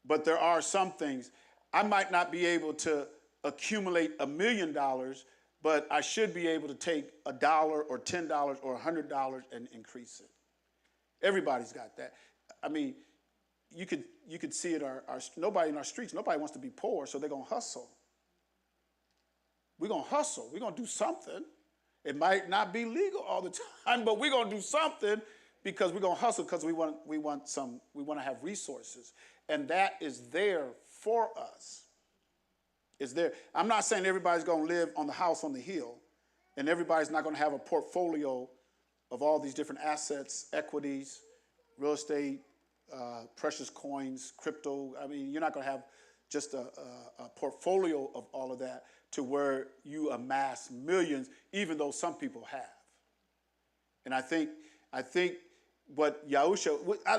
But there are some things. I might not be able to accumulate $1 million, but I should be able to take $1 or $10 or $100 and increase it. Everybody's got that. I mean, you could see it. Nobody in our streets. Nobody wants to be poor, so they're gonna hustle. We're gonna hustle. We're gonna do something. It might not be legal all the time, but we're gonna do something because we're gonna hustle because we want to have resources, and that is there for us. It's there. I'm not saying everybody's going to live on the house on the hill, and everybody's not going to have a portfolio of all these different assets, equities, real estate, precious coins, crypto. I mean, you're not going to have just a portfolio of all of that to where you amass millions, even though some people have. And I think what Yahusha,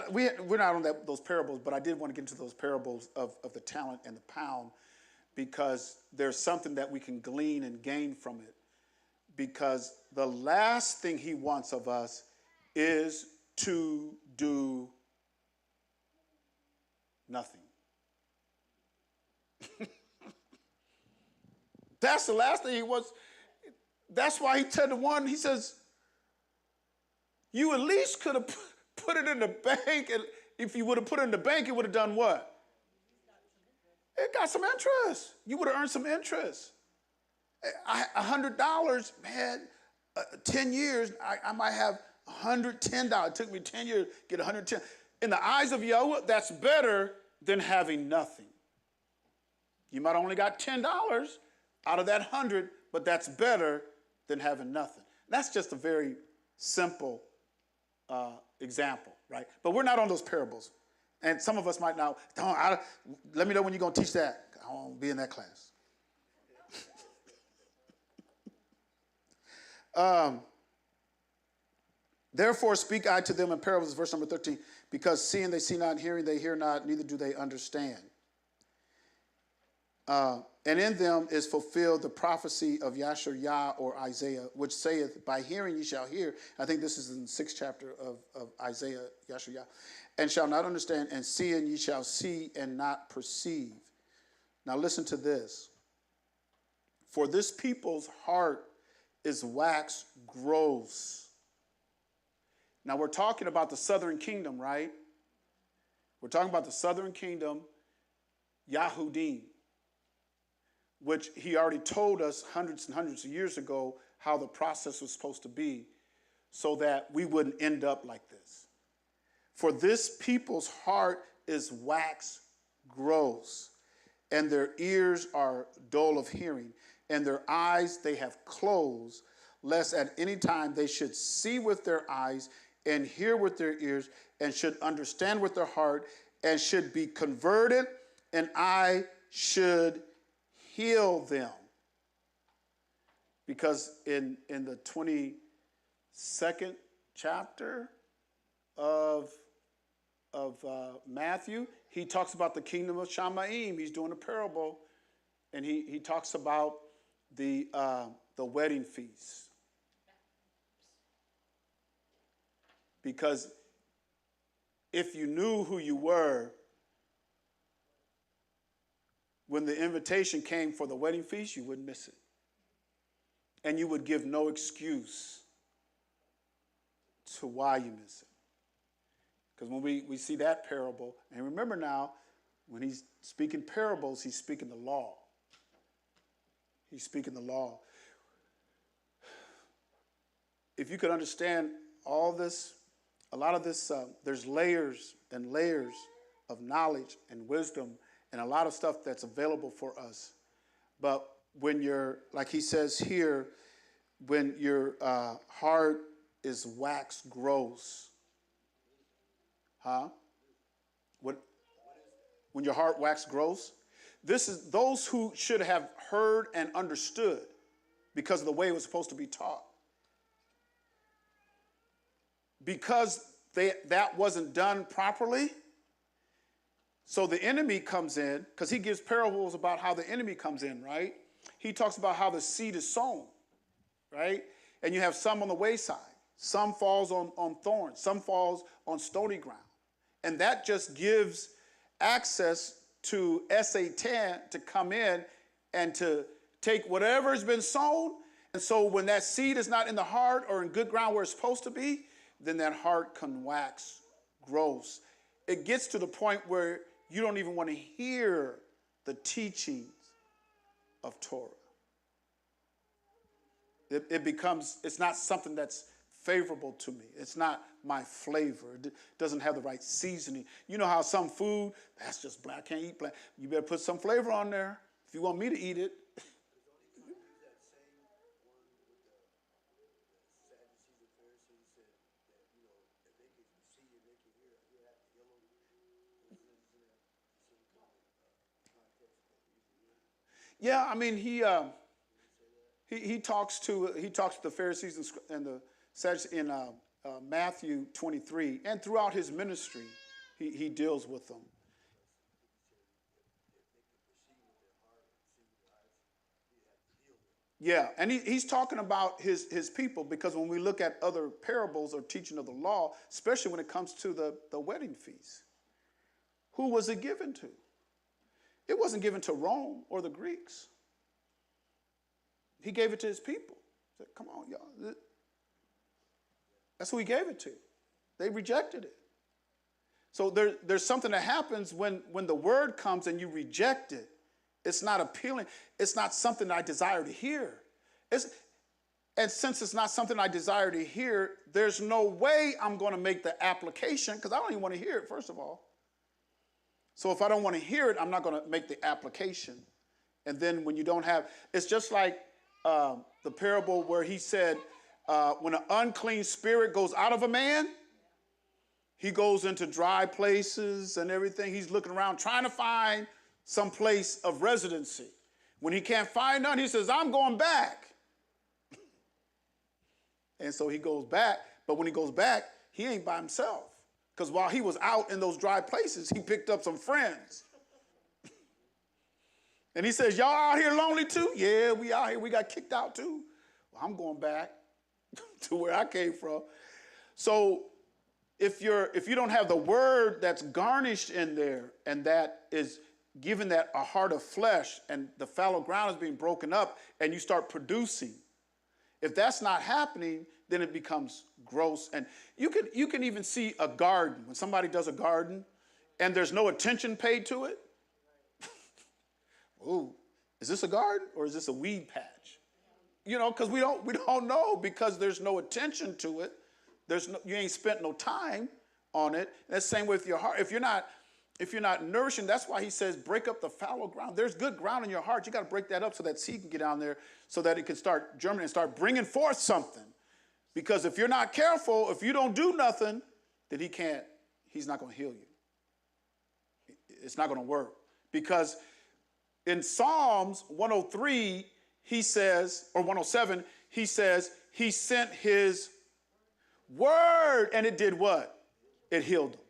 we're not on those parables, but I did want to get into those parables of the talent and the pound, because there's something that we can glean and gain from it. Because the last thing he wants of us is to do nothing. That's the last thing he wants. That's why he said to one, he says, you at least could have put it in the bank, and if you would have put it in the bank, it would have done what? It got some interest. You would have earned some interest. $100, man, 10 years, I might have $110. It took me 10 years to get 110. In the eyes of Yahweh, that's better than having nothing. You might only got $10 out of that 100, but that's better than having nothing. That's just a very simple example, right? But we're not on those parables. And some of us might now, let me know when you're going to teach that. I won't be in that class. Therefore speak I to them in parables, verse number 13, because seeing they see not, and hearing they hear not, neither do they understand. And in them is fulfilled the prophecy of Yasher Yah or Isaiah, which saith, by hearing ye shall hear. I think this is in the 6th chapter of Isaiah, Yasher Yah. And shall not understand, and seeing ye shall see and not perceive. Now listen to this. For this people's heart is wax gross. Now we're talking about the southern kingdom, right? We're talking about the southern kingdom, Yahudim. which he already told us hundreds and hundreds of years ago how the process was supposed to be so that we wouldn't end up like this. For this people's heart is wax gross, and their ears are dull of hearing, and their eyes they have closed, lest at any time they should see with their eyes and hear with their ears and should understand with their heart and should be converted, and I should heal them. Because in the 22nd chapter of Matthew, he talks about the kingdom of Shamaim. He's doing a parable, and he talks about the wedding feast. Because if you knew who you were when the invitation came for the wedding feast, you wouldn't miss it. And you would give no excuse to why you miss it. Because when we see that parable, and remember now, when he's speaking parables, he's speaking the law. He's speaking the law. If you could understand all this, a lot of this, there's layers and layers of knowledge and wisdom and a lot of stuff that's available for us. But when you're, like he says here, when your heart is wax gross, when your heart wax gross, this is those who should have heard and understood because of the way it was supposed to be taught. Because that wasn't done properly, so the enemy comes in, because he gives parables about how the enemy comes in, right? He talks about how the seed is sown, right? And you have some on the wayside. Some falls on thorns. Some falls on stony ground. And that just gives access to Satan to come in and to take whatever has been sown. And so when that seed is not in the heart or in good ground where it's supposed to be, then that heart can wax gross. It gets to the point where you don't even want to hear the teachings of Torah. It becomes, it's not something that's favorable to me. It's not my flavor. It doesn't have the right seasoning. You know how some food, that's just black, I can't eat black. You better put some flavor on there if you want me to eat it. Yeah, I mean, he talks to the Pharisees and the Sadducees in Matthew 23, and throughout his ministry, he deals with them. Yeah, and he's talking about his people, because when we look at other parables or teaching of the law, especially when it comes to the wedding feast, who was it given to? It wasn't given to Rome or the Greeks. He gave it to his people. He said, come on, y'all. That's who he gave it to. They rejected it. So there's something that happens when the word comes and you reject it. It's not appealing. It's not something I desire to hear. And since it's not something I desire to hear, there's no way I'm going to make the application, because I don't even want to hear it, first of all. So if I don't want to hear it, I'm not going to make the application. And then when you don't have, it's just like the parable where he said, when an unclean spirit goes out of a man, he goes into dry places and everything. He's looking around trying to find some place of residency. When he can't find none, he says, I'm going back. And so he goes back. But when he goes back, he ain't by himself. Because while he was out in those dry places, he picked up some friends. And he says, y'all out here lonely too? Yeah, we out here. We got kicked out too. Well, I'm going back to where I came from. So if you don't have the word that's garnished in there, and that is given that a heart of flesh, and the fallow ground is being broken up, and you start producing, if that's not happening, then it becomes gross. And you can even see a garden. When somebody does a garden and there's no attention paid to it, ooh, Is this a garden or is this a weed patch? You know, because we don't know, because there's no attention to it. You ain't spent no time on it. And that's the same way with your heart. If you're not nourishing, that's why he says break up the fallow ground. There's good ground in your heart. You got to break that up so that seed can get down there, so that it can start germinating and start bringing forth something. Because if you're not careful, if you don't do nothing, then he's not going to heal you. It's not going to work. Because in Psalms 103, he says, or 107, he says, he sent his word and it did what? It healed them.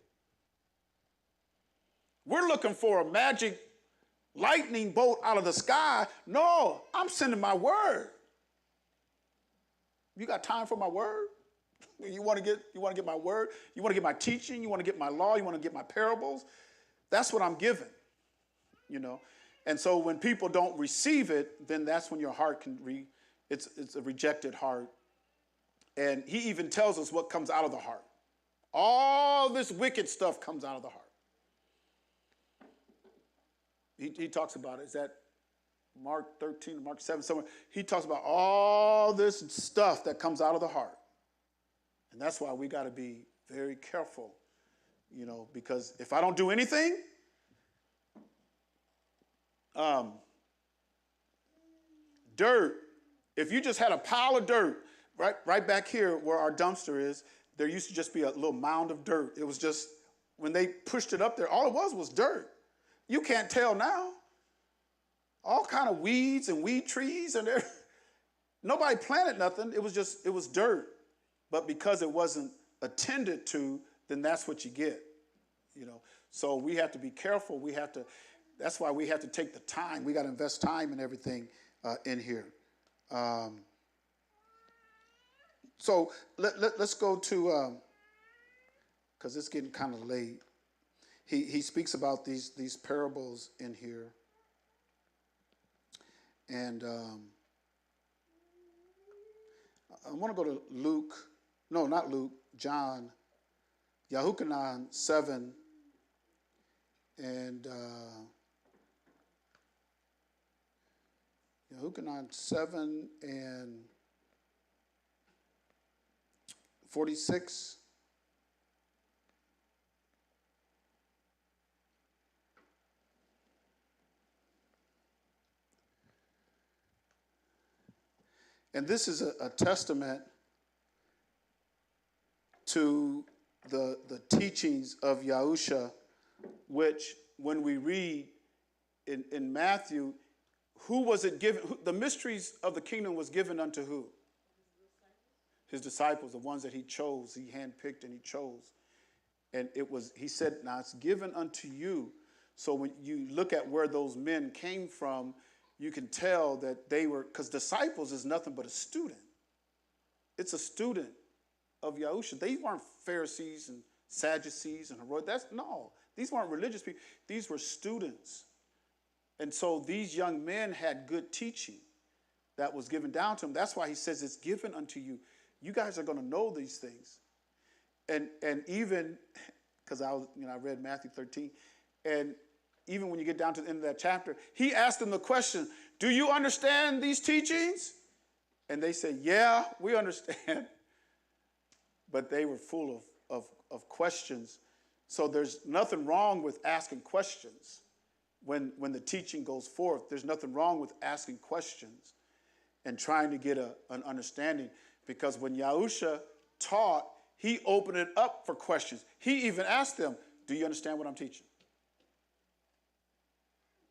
We're looking for a magic lightning bolt out of the sky. No, I'm sending my word. You got time for my word? You want to get my word? You want to get my teaching? You want to get my law? You want to get my parables? That's what I'm giving, you know. And so when people don't receive it, then that's when your heart it's a rejected heart. And he even tells us what comes out of the heart. All this wicked stuff comes out of the heart. He talks about it. Is that Mark 13, Mark 7, somewhere? He talks about all this stuff that comes out of the heart. And that's why we got to be very careful, you know, because if I don't do anything, dirt, if you just had a pile of dirt, right back here where our dumpster is, there used to just be a little mound of dirt. It was just, when they pushed it up there, all it was dirt. You can't tell now. All kind of weeds and weed trees, and nobody planted nothing. It was dirt. But because it wasn't attended to, then that's what you get, you know. So we have to be careful. That's why we have to take the time. We got to invest time in everything in here. So let's go to, because it's getting kind of late. He speaks about these parables in here. And I want to go to John, Yahuchanan 7, and Yahuchanan 7 and 46. And this is a testament to the teachings of Yahusha, which when we read in Matthew, who was it given? The mysteries of the kingdom was given unto who? His disciples, the ones that he chose, he handpicked and he chose. And he said, now it's given unto you. So when you look at where those men came from, you can tell that they were, because disciples is nothing but a student. It's a student of Yahusha. They weren't Pharisees and Sadducees and Herodians. No, these weren't religious people. These were students. And so these young men had good teaching that was given down to them. That's why he says it's given unto you. You guys are going to know these things. And even, because I read Matthew 13, and even when you get down to the end of that chapter, he asked them the question, do you understand these teachings? And they said, yeah, we understand. But they were full of questions. So there's nothing wrong with asking questions when the teaching goes forth. There's nothing wrong with asking questions and trying to get an understanding. Because when Yahusha taught, he opened it up for questions. He even asked them, do you understand what I'm teaching?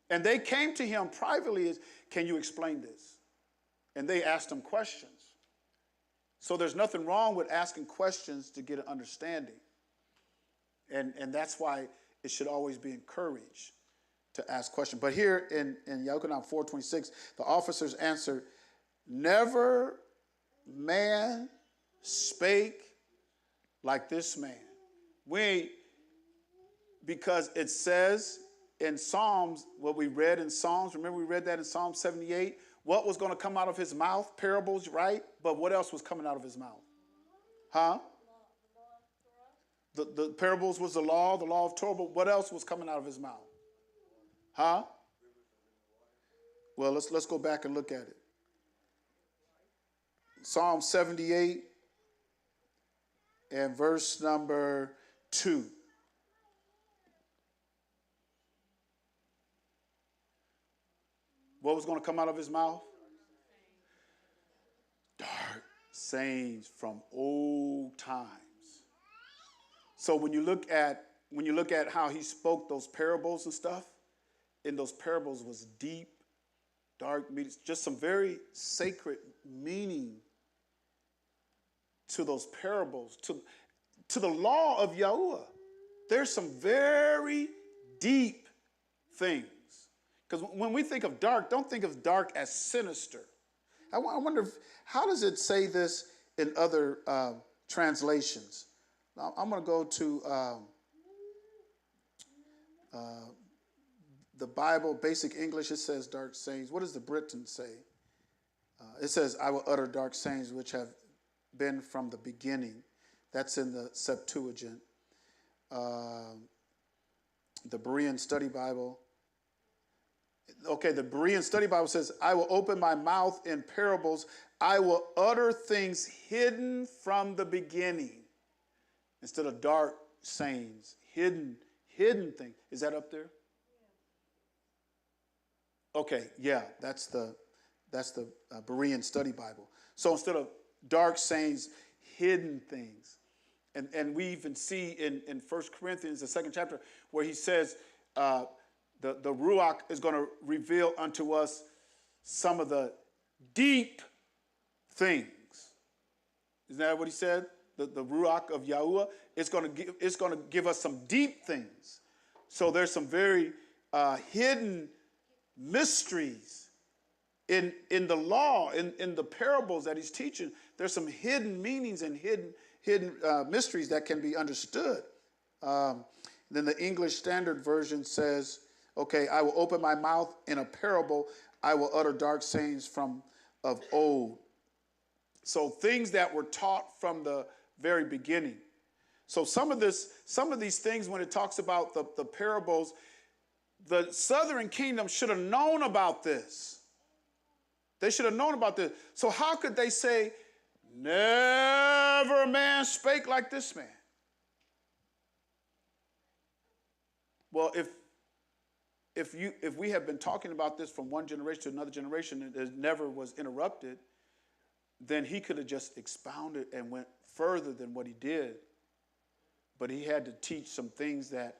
And they came to him privately, can you explain this? And they asked him questions. So there's nothing wrong with asking questions to get an understanding. And that's why it should always be encouraged to ask questions. But here in Yahuchanan 4:26, the officers answered, never man spake like this man. Because it says in Psalms, what we read in Psalms, remember we read that in Psalm 78? What was going to come out of his mouth? Parables, right? But what else was coming out of his mouth? Huh? The parables was the law of Torah, but what else was coming out of his mouth? Huh? Well, let's go back and look at it. Psalm 78 and verse number 2. What was going to come out of his mouth? Dark sayings from old times. So when you look at how he spoke those parables and stuff, in those parables was deep, dark meanings, just some very sacred meaning to those parables, to the law of Yahuwah. There's some very deep things. Because when we think of dark, don't think of dark as sinister. I wonder, how does it say this in other translations? Now, I'm going to go to the Bible, Basic English. It says dark sayings. What does the Britain say? It says, I will utter dark sayings which have been from the beginning. That's in the Septuagint. The Berean Study Bible. Okay, the Berean Study Bible says, I will open my mouth in parables. I will utter things hidden from the beginning. Instead of dark sayings, hidden things. Is that up there? Okay, yeah, that's the Berean Study Bible. So instead of dark sayings, hidden things. And we even see in 1 Corinthians, the 2nd chapter, where he says the Ruach is going to reveal unto us some of the deep things. Isn't that what he said? The Ruach of Yahuwah, it's going to give us some deep things. So there's some very hidden mysteries in the law, in the parables that he's teaching. There's some hidden meanings and hidden mysteries that can be understood. Then the English Standard Version says, okay, I will open my mouth in a parable. I will utter dark sayings of old. So things that were taught from the very beginning. So some of these things, when it talks about the parables, the southern kingdom should have known about this. They should have known about this. So how could they say, never a man spake like this man? Well, if we have been talking about this from one generation to another generation and it never was interrupted, then he could have just expounded and went further than what he did. But he had to teach some things that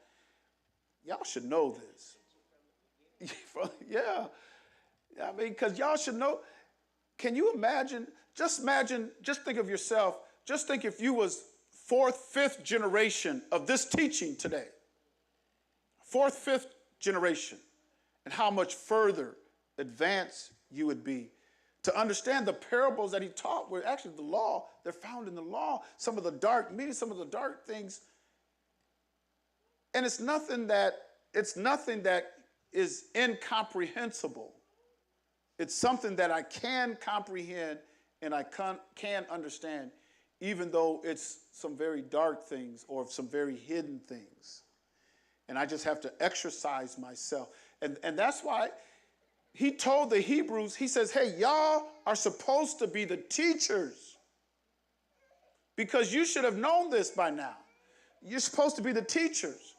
y'all should know this. Yeah. I mean, because y'all should know. Can you imagine? Just think of yourself. Just think if you was 4th, 5th generation of this teaching today. 4th, 5th generation. And how much further advanced you would be. To understand the parables that he taught were actually the law. They're found in the law. Some of the dark meanings, some of the dark things. And it's nothing that is incomprehensible. It's something that I can comprehend and I can understand, even though it's some very dark things or some very hidden things. And I just have to exercise myself. And that's why he told the Hebrews, he says, hey, y'all are supposed to be the teachers because you should have known this by now. You're supposed to be the teachers.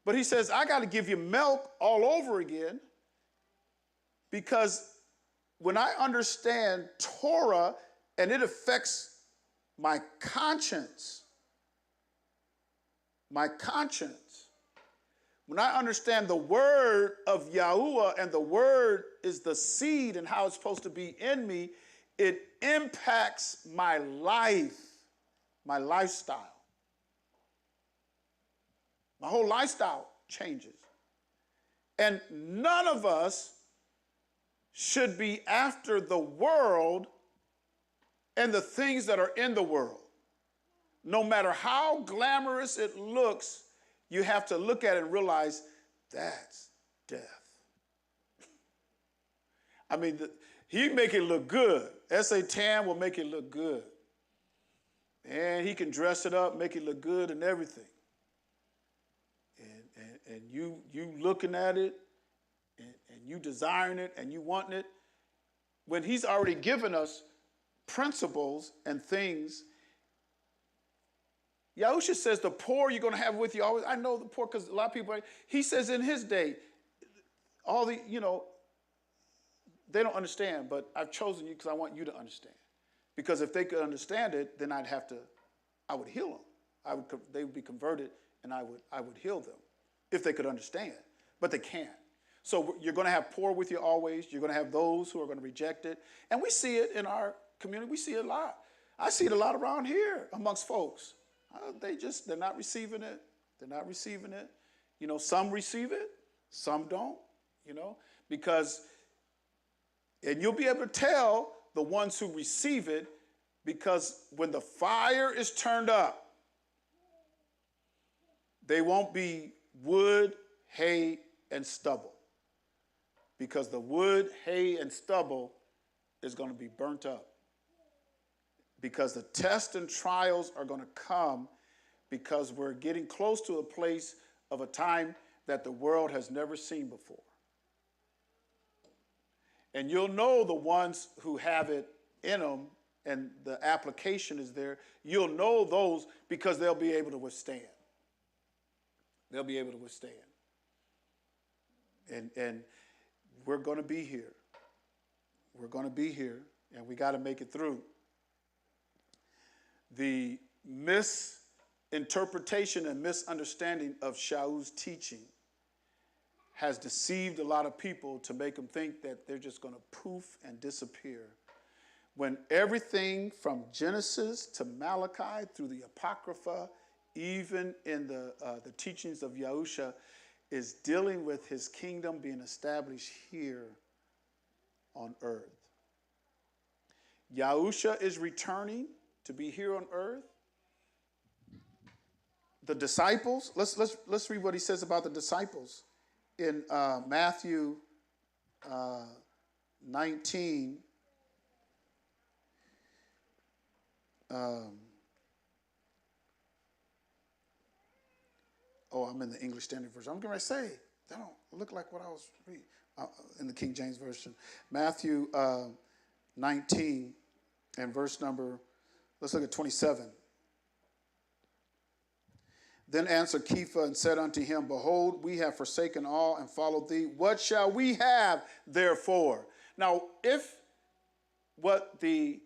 But he says, I got to give you milk all over again because when I understand Torah and it affects my conscience, when I understand the word of Yahuwah and the word is the seed and how it's supposed to be in me, it impacts my life, my lifestyle. My whole lifestyle changes. And none of us should be after the world and the things that are in the world. No matter how glamorous it looks, you have to look at it and realize that's death. I mean, he make it look good. S.A. Tam will make it look good. And he can dress it up, make it look good and everything. And you looking at it, and you desiring it and you wanting it, when he's already given us principles and things. Yahusha says the poor you're going to have with you always. I know the poor because a lot of people, he says in his day, all the, they don't understand, but I've chosen you because I want you to understand. Because if they could understand it, then I would heal them. They would be converted, and I would heal them if they could understand. But they can't. So you're going to have poor with you always. You're going to have those who are going to reject it. And we see it in our community. We see it a lot. I see it a lot around here amongst folks. They're not receiving it. They're not receiving it. Some receive it. Some don't, because, and you'll be able to tell the ones who receive it, because when the fire is turned up, they won't be wood, hay, and stubble. Because the wood, hay, and stubble is going to be burnt up. Because the tests and trials are going to come, because we're getting close to a place of a time that the world has never seen before. And you'll know the ones who have it in them and the application is there. You'll know those because they'll be able to withstand. They'll be able to withstand. And we're going to be here. We're going to be here, and we got to make it through. The misinterpretation and misunderstanding of Shaul's teaching has deceived a lot of people to make them think that they're just going to poof and disappear, when everything from Genesis to Malachi through the Apocrypha, even in the teachings of Yahusha, is dealing with his kingdom being established here on earth. Yahusha is returning to be here on earth. The disciples, let's read what he says about the disciples in Matthew 19. I'm in the English Standard Version. I'm going to say, that don't look like what I was reading in the King James Version. Matthew 19 and verse number, let's look at 27. Then answered Kepha and said unto him, Behold, we have forsaken all and followed thee. What shall we have therefore? Now, if what the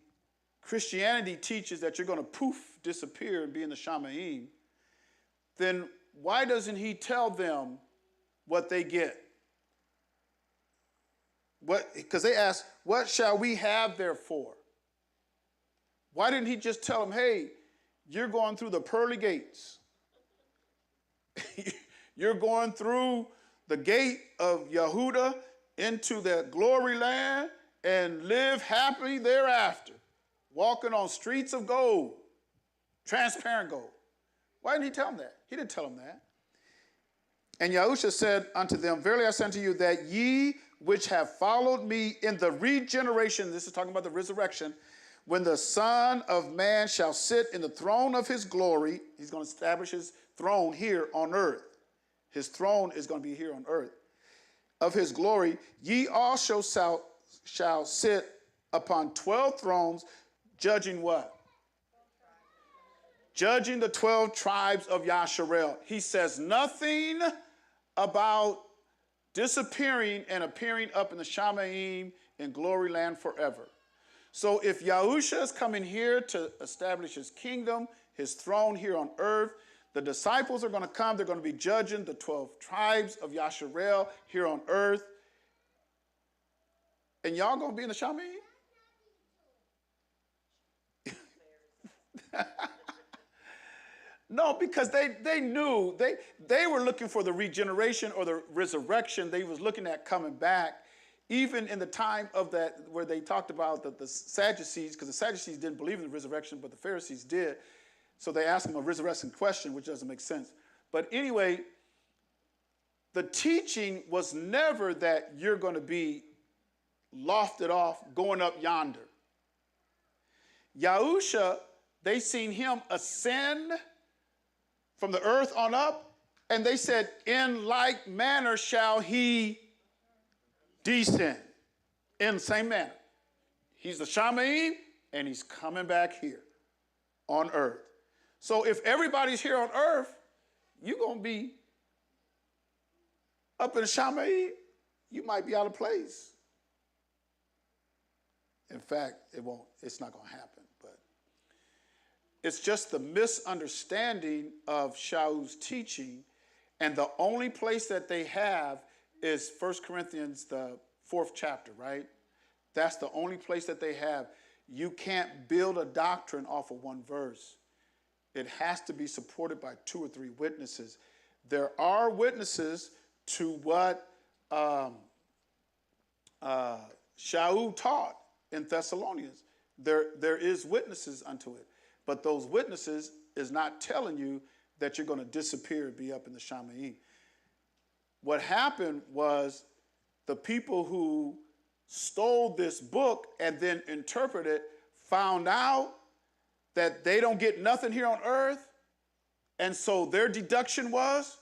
Christianity teaches that you're going to poof, disappear, and be in the Shamaim, then why doesn't he tell them what they get? Because they ask, what shall we have therefore? Why didn't he just tell them, hey, you're going through the pearly gates. You're going through the gate of Yehuda into that glory land and live happily thereafter, walking on streets of gold, transparent gold. Why didn't he tell them that? He didn't tell them that. And Yahusha said unto them, Verily I say unto you, that ye which have followed me in the regeneration, this is talking about the resurrection, when the Son of Man shall sit in the throne of his glory, he's going to establish his throne here on earth. His throne is going to be here on earth. Of his glory, ye also shall sit upon 12 thrones, judging what? Judging the 12 tribes of Yasharel. He says nothing about disappearing and appearing up in the Shamaim in glory land forever. So if Yahusha is coming here to establish his kingdom, his throne here on earth, the disciples are going to come. They're going to be judging the 12 tribes of Yasharel here on earth. And y'all going to be in the Shamaim? No, because they knew, they were looking for the regeneration or the resurrection. They was looking at coming back. Even in the time of that, where they talked about the Sadducees, because the Sadducees didn't believe in the resurrection, but the Pharisees did. So they asked him a resurrection question, which doesn't make sense. But anyway, the teaching was never that you're going to be lofted off, going up yonder. Yahusha, they seen him ascend from the earth on up, and they said, in like manner shall he descend in the same manner. He's the Shamayim, and he's coming back here on earth. So if everybody's here on earth, you're going to be up in the Shamayim. You might be out of place. In fact, it's not going to happen. But it's just the misunderstanding of Shaul's teaching, and the only place that they have is 1 Corinthians, the 4th chapter, right? That's the only place that they have. You can't build a doctrine off of one verse. It has to be supported by 2 or 3 witnesses. There are witnesses to what Shaul taught in Thessalonians. There is witnesses unto it. But those witnesses is not telling you that you're going to disappear and be up in the Shamayim. What happened was the people who stole this book and then interpreted it found out that they don't get nothing here on earth. And so their deduction was,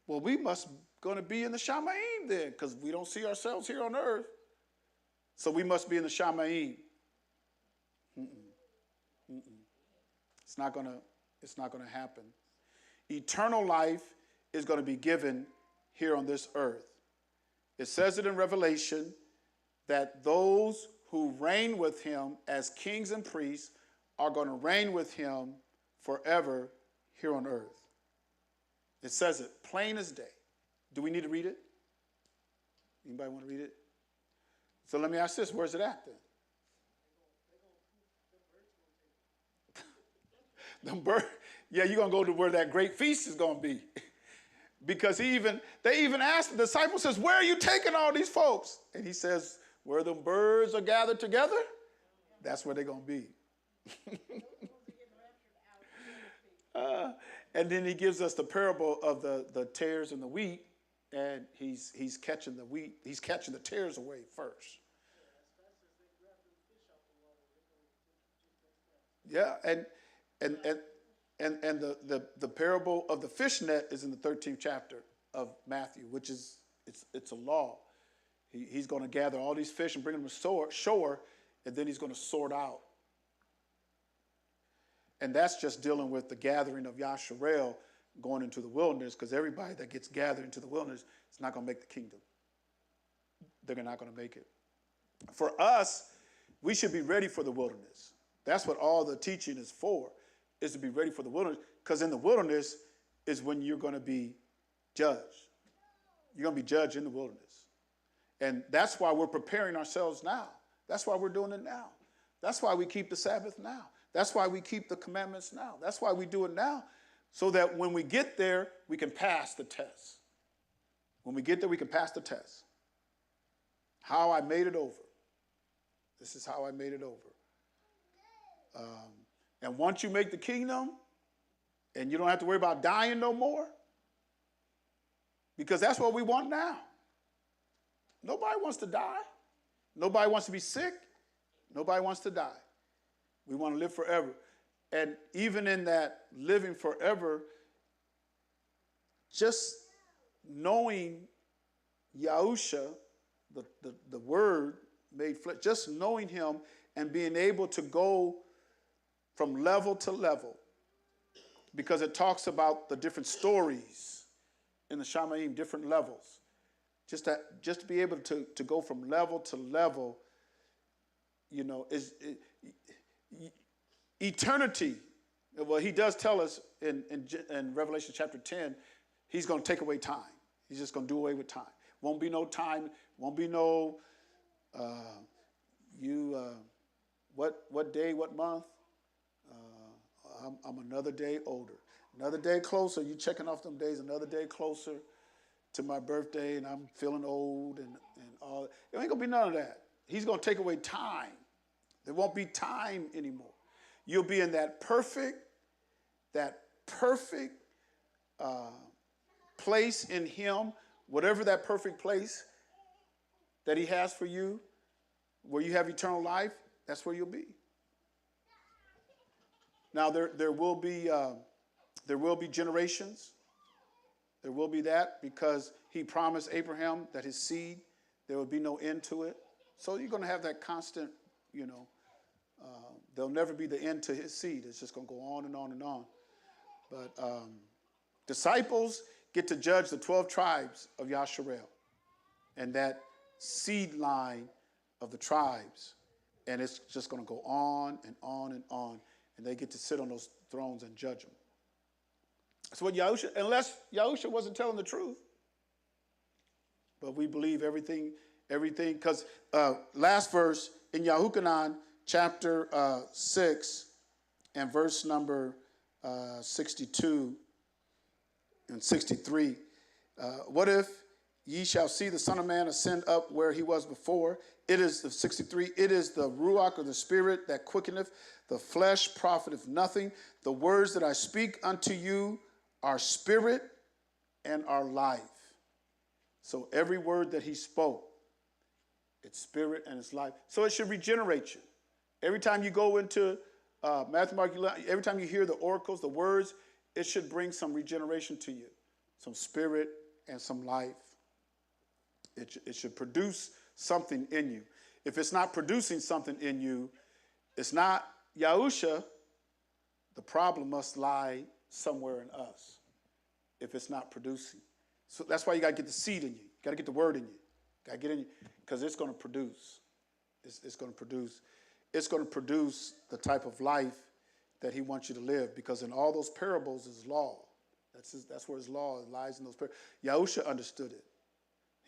well, we must going to be in the Shamayim then, because we don't see ourselves here on earth. So we must be in the Shamayim. It's not going to happen. Eternal life is going to be given here on this earth. It says it in Revelation that those who reign with him as kings and priests are going to reign with him forever here on earth. It says it plain as day. Do we need to read it? Anybody want to read it? So let me ask this, where's it at then? Yeah, you're going to go to where that great feast is going to be. Because they even asked, the disciple says, where are you taking all these folks? And he says, where the birds are gathered together, that's where they're going to be. And then he gives us the parable of the tares and the wheat, and he's catching the wheat, he's catching the tares away first. Yeah, and the parable of the fish net is in the 13th chapter of Matthew, which is it's a law. He's going to gather all these fish and bring them to shore, and then he's going to sort out. And that's just dealing with the gathering of Yasharel going into the wilderness, because everybody that gets gathered into the wilderness is not going to make the kingdom. They're not going to make it. For us, we should be ready for the wilderness. That's what all the teaching is for, is to be ready for the wilderness, because in the wilderness is when you're going to be judged. You're going to be judged in the wilderness. And that's why we're preparing ourselves now. That's why we're doing it now. That's why we keep the Sabbath now. That's why we keep the commandments now. That's why we do it now, so that when we get there, we can pass the test. When we get there, we can pass the test. How I made it over. This is how I made it over. And once you make the kingdom, and you don't have to worry about dying no more, because that's what we want now. Nobody wants to die. Nobody wants to be sick. Nobody wants to die. We want to live forever. And even in that living forever, just knowing Yahusha, the word made flesh, just knowing him and being able to go from level to level, because it talks about the different stories in the Shamayim, different levels. Just to be able to go from level to level, you know, is eternity. Well, he does tell us in Revelation chapter 10, he's going to take away time. He's just going to do away with time. Won't be no time. Won't be no what day, what month. I'm another day older. Another day closer. You checking off them days. Another day closer to my birthday, and I'm feeling old and all. It ain't going to be none of that. He's going to take away time. There won't be time anymore. You'll be in that perfect place in him, whatever that perfect place that he has for you, where you have eternal life, that's where you'll be. Now, there will be generations. There will be that, because he promised Abraham that his seed, There would be no end to it. So you're going to have that constant, there'll never be the end to his seed. It's just going to go on and on and on. But disciples get to judge the 12 tribes of Yasharel and that seed line of the tribes. And it's just going to go on and on and on. And they get to sit on those thrones and judge them. That's what Yahusha, unless Yahusha wasn't telling the truth. But we believe everything, because last verse in Yahuchanan, chapter 6, and verse number 62 and 63. What if ye shall see the Son of Man ascend up where he was before? It is, 63, it is the Ruach of the Spirit that quickeneth, the flesh profiteth nothing. The words that I speak unto you are spirit and are life. So every word that he spoke, it's spirit and it's life. So it should regenerate you. Every time you go into Matthew, Mark, every time you hear the oracles, the words, it should bring some regeneration to you, some spirit and some life. It should produce something in you. If it's not producing something in you, it's not Yahusha. The problem must lie somewhere in us if it's not producing. So that's why you got to get the seed in you. You got to get the word in you. Got to get in you because it's going to produce. It's going to produce. It's going to produce the type of life that he wants you to live, because in all those parables is law. That's where his law lies, in those parables. Yahusha understood it.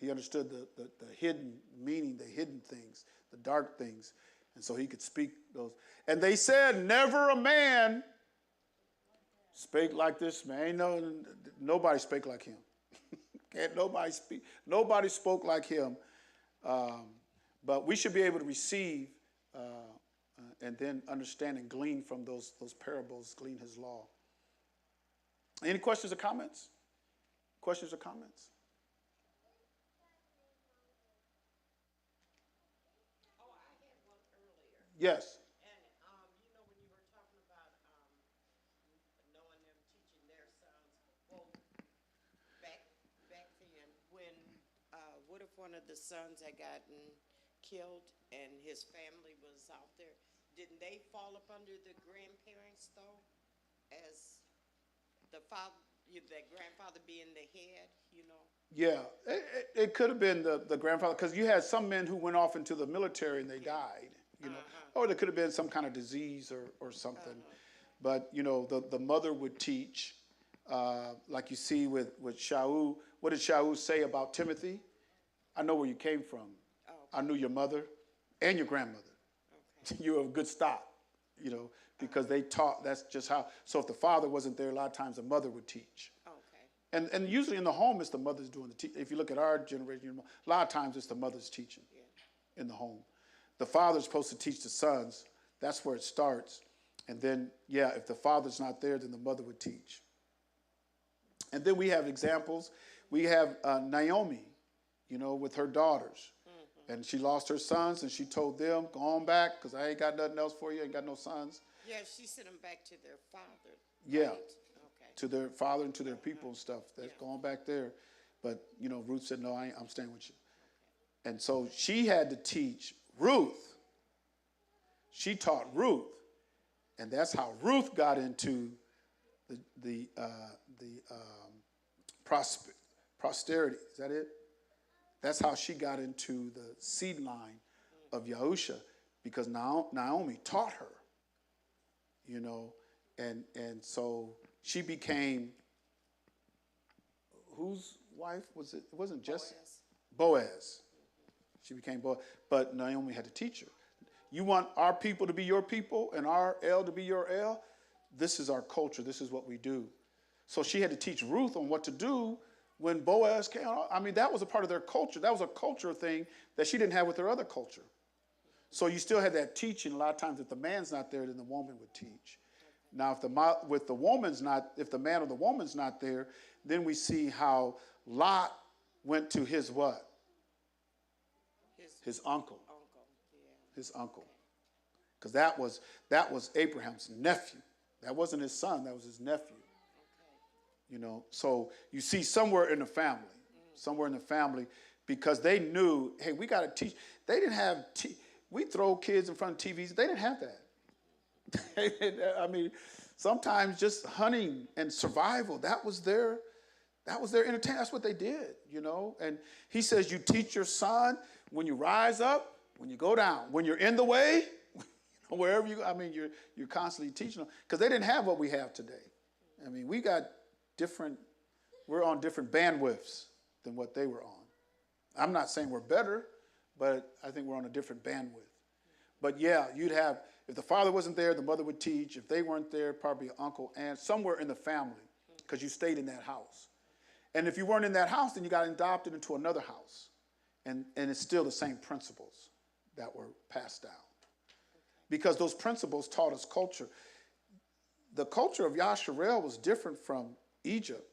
He understood the hidden meaning, the hidden things, the dark things. And so he could speak those. And they said, never a man spake like this man. Nobody spake like him. Can't nobody speak. Nobody spoke like him. But we should be able to receive and then understand and glean from those parables, glean his law. Any questions or comments? Questions or comments? Oh, I had one earlier. Yes. And, when you were talking about knowing them teaching their sons, well, back then, when, what if one of the sons had gotten killed and his family was out there? Didn't they fall up under the grandparents, though, as the father, that grandfather being the head, Yeah, it could have been the grandfather, because you had some men who went off into the military and they died, or there could have been some kind of disease or something. But, the mother would teach, like you see with Shaul. What did Shaul say about Timothy? I know where you came from. Oh, okay. I knew your mother and your grandmother. Okay. You're of good stock, because they taught, that's just how. So if the father wasn't there, a lot of times the mother would teach. Okay. And usually in the home, it's the mother's doing the teaching. If you look at our generation, a lot of times it's the mother's teaching in the home. The father's supposed to teach the sons. That's where it starts. And then, if the father's not there, then the mother would teach. And then we have examples. We have Naomi, with her daughters. And she lost her sons, and she told them, go on back, because I ain't got nothing else for you. I ain't got no sons. Yeah, she sent them back to their father. Yeah. Right? Okay. To their father and to their people and stuff. That's going back there. But, Ruth said, no, I'm staying with you. Okay. And so she had to teach Ruth. She taught Ruth. And that's how Ruth got into the posterity. Is that it? That's how she got into the seed line of Yahusha, because Naomi taught her, and so she became, whose wife was it? It wasn't Jesse. Boaz. She became Boaz, but Naomi had to teach her. You want our people to be your people and our El to be your El? This is our culture. This is what we do. So she had to teach Ruth on what to do when Boaz came. I mean, that was a part of their culture. That was a culture thing that she didn't have with her other culture. So you still had that teaching. A lot of times, if the man's not there, then the woman would teach. Now, if the man or the woman's not there, then we see how Lot went to his what? His uncle. His uncle. Because that was Abraham's nephew. That wasn't his son. That was his nephew. So you see somewhere in the family, because they knew, hey, we got to teach. They didn't have, we throw kids in front of TVs. They didn't have that. I mean, sometimes just hunting and survival, that was their entertainment. That's what they did, And he says, you teach your son when you rise up, when you go down, when you're in the way, wherever you go. I mean, you're constantly teaching them because they didn't have what we have today. I mean, we're on different bandwidths than what they were on. I'm not saying we're better, but I think we're on a different bandwidth. But yeah, you'd have, if the father wasn't there, the mother would teach. If they weren't there, probably an uncle, aunt, somewhere in the family, because you stayed in that house. And if you weren't in that house, then you got adopted into another house. And it's still the same principles that were passed down. Because those principles taught us culture. The culture of Yasharel was different from Egypt.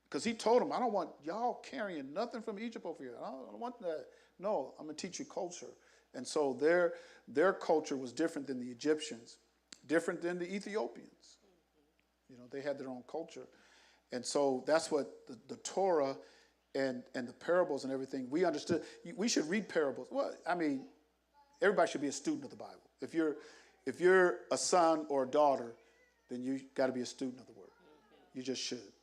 Because he told them, I don't want y'all carrying nothing from Egypt over here. I don't want that. No, I'm going to teach you culture. And so their culture was different than the Egyptians, different than the Ethiopians. They had their own culture. And so that's what the Torah and the parables and everything, we understood. We should read parables. Well, I mean, everybody should be a student of the Bible. If you're a son or a daughter, then you got to be a student of the Word. You just should,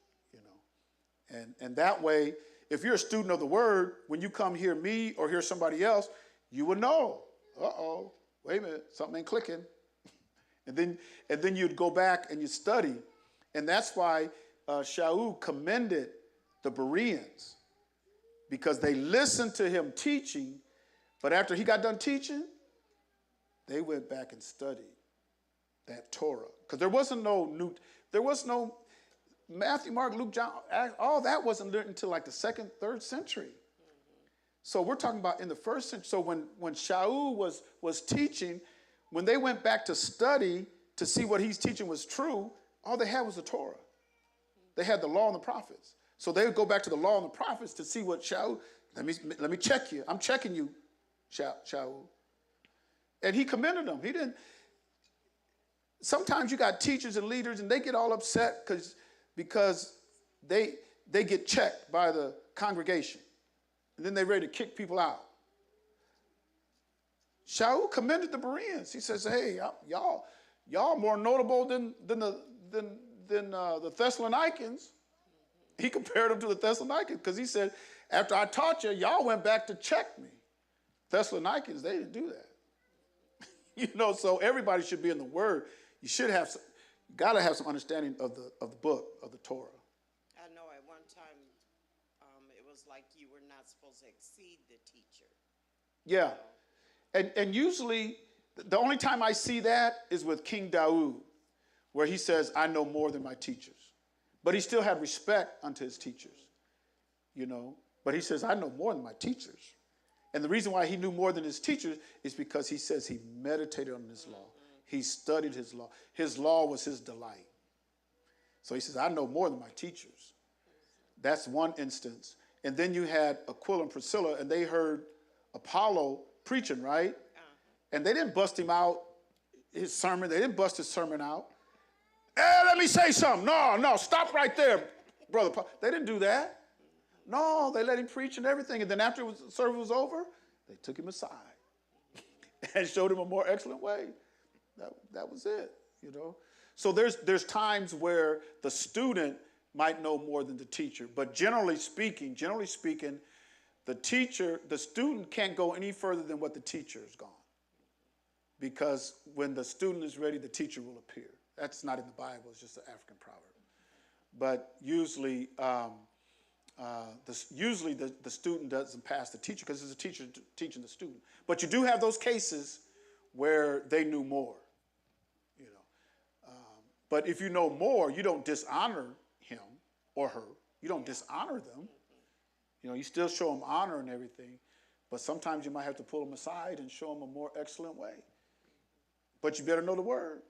And that way, if you're a student of the Word, when you come hear me or hear somebody else, you will know. Uh-oh, wait a minute, something ain't clicking. and then you'd go back and you study, and that's why Shaul commended the Bereans, because they listened to him teaching. But after he got done teaching, they went back and studied that Torah. Because there was no Matthew, Mark, Luke, John, all that wasn't learned until like the 2nd, 3rd century. So we're talking about in the 1st century. So when Shaul was teaching, when they went back to study to see what he's teaching was true, all they had was the Torah. They had the law and the prophets. So they would go back to the law and the prophets to see what Shaul, let me check you. I'm checking you, Shaul. And he commended them. He didn't. Sometimes you got teachers and leaders and they get all upset because they get checked by the congregation. And then they're ready to kick people out. Shaul commended the Bereans. He says, hey, y'all more notable than the Thessalonians. He compared them to the Thessalonians because he said, after I taught you, y'all went back to check me. Thessalonians, they didn't do that. So everybody should be in the Word. You got to have some understanding of the book, of the Torah. I know at one time it was like you were not supposed to exceed the teacher. Yeah. And usually, the only time I see that is with King Daud, where he says, I know more than my teachers. But he still had respect unto his teachers, But he says, I know more than my teachers. And the reason why he knew more than his teachers is because he says he meditated on his law. He studied his law. His law was his delight. So he says, I know more than my teachers. That's one instance. And then you had Aquila and Priscilla, and they heard Apollo preaching, right? And they didn't bust him out, his sermon. They didn't bust his sermon out. Hey, let me say something. No, stop right there, Brother Paul. They didn't do that. No, they let him preach and everything. And then after the service was over, they took him aside and showed him a more excellent way. That was it, So there's times where the student might know more than the teacher. But generally speaking, the student can't go any further than what the teacher has gone. Because when the student is ready, the teacher will appear. That's not in the Bible. It's just an African proverb. But usually, the student doesn't pass the teacher because it's a teacher teaching the student. But you do have those cases where they knew more. But if you know more, you don't dishonor him or her. You don't dishonor them. You still show them honor and everything. But sometimes you might have to pull them aside and show them a more excellent way. But you better know the Word.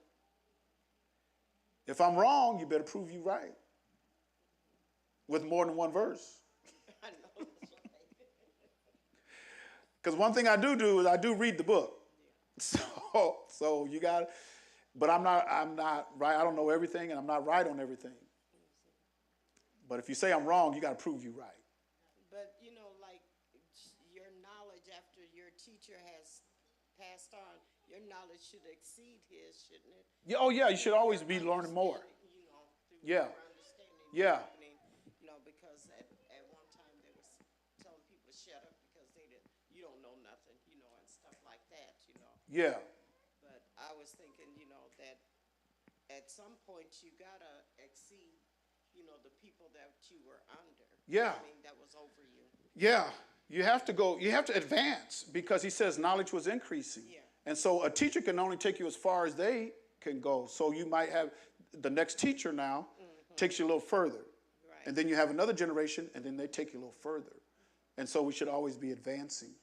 If I'm wrong, you better prove you right. With more than one verse. I know. Because one thing I do is I do read the book. So you got, but I'm not right. I don't know everything, and I'm not right on everything. But if you say I'm wrong, you got to prove you right. But on, your knowledge should exceed his, shouldn't it? Yeah, oh yeah, you should always be learning more. Understanding, you know, through Yeah. your understanding, Yeah. deepening, you know, because at one time they was telling people shut up because you don't know nothing, you know, and stuff like that, you know. Yeah. But I was thinking, you know, that at some point you gotta exceed, you know, the people that you were under. Yeah. I mean, that was over you. Yeah. You have to advance because he says knowledge was increasing. Yeah. And so a teacher can only take you as far as they can go. So you might have the next teacher now takes you a little further. Right. And then you have another generation and then they take you a little further. And so we should always be advancing.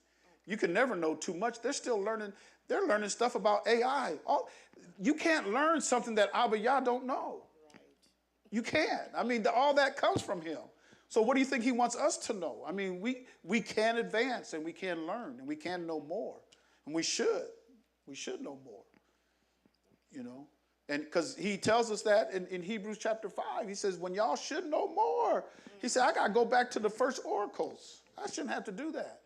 You can never know too much. They're still learning. They're learning stuff about AI. You can't learn something that Abba Yah don't know. Right. You can't. I mean, all that comes from him. So what do you think he wants us to know? I mean, we can advance and we can learn and we can know more. And we should. We should know more. You know? And because he tells us that in Hebrews chapter 5. He says, when y'all should know more. He said, I got to go back to the first oracles. I shouldn't have to do that.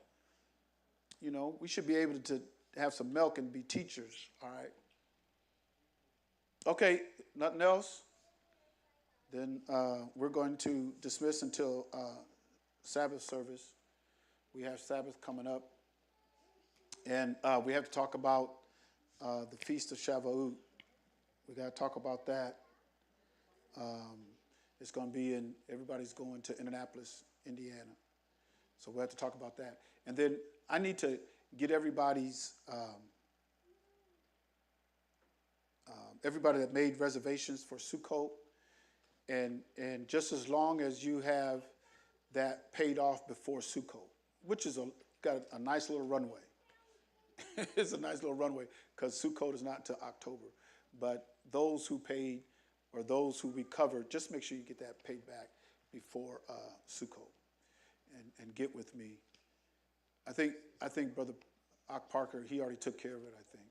You know, we should be able to have some milk and be teachers. All right. Okay, nothing else? Then we're going to dismiss until Sabbath service. We have Sabbath coming up. And we have to talk about the Feast of Shavuot. We got to talk about that. It's going to be everybody's going to Indianapolis, Indiana. So we'll have to talk about that. And then I need to get everybody's, everybody that made reservations for Sukkot. And just as long as you have that paid off before Sukkot, which is got a nice little runway. It's a nice little runway because Sukkot is not until October. But those who paid or those who recovered, just make sure you get that paid back before Sukkot and get with me. I think Brother Ak Parker, he already took care of it, I think.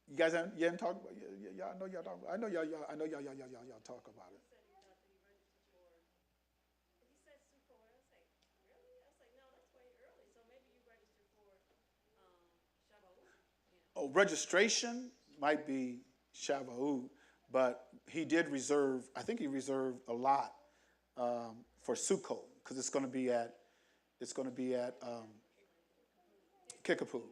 You guys haven't talked about it? Yeah, I know y'all talk about it. I know y'all talk about it. Oh, registration might be Shavuot, but he did reserve, I think he reserved a lot for Sukkot because it's going to be at Kickapoo.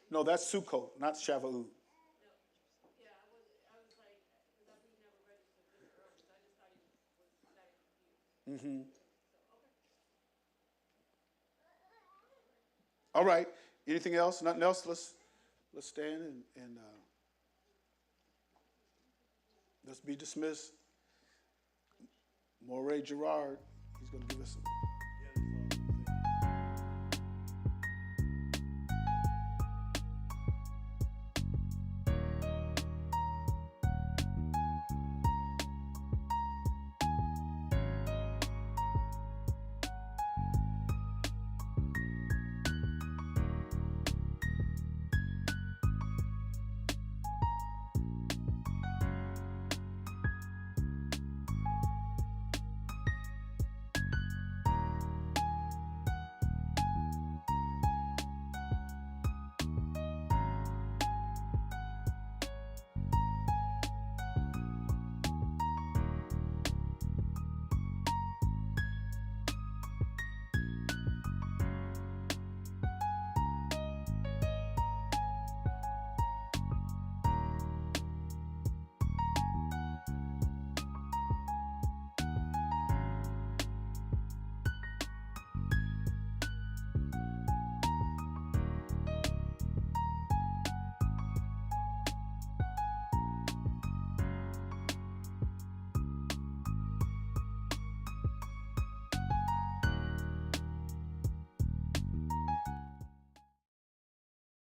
No, that's Sukkot, not Shavuot. Mm-hmm. All right. Anything else? Nothing else? Let's stand and let's be dismissed. Moray Gerard, he's going to give us some.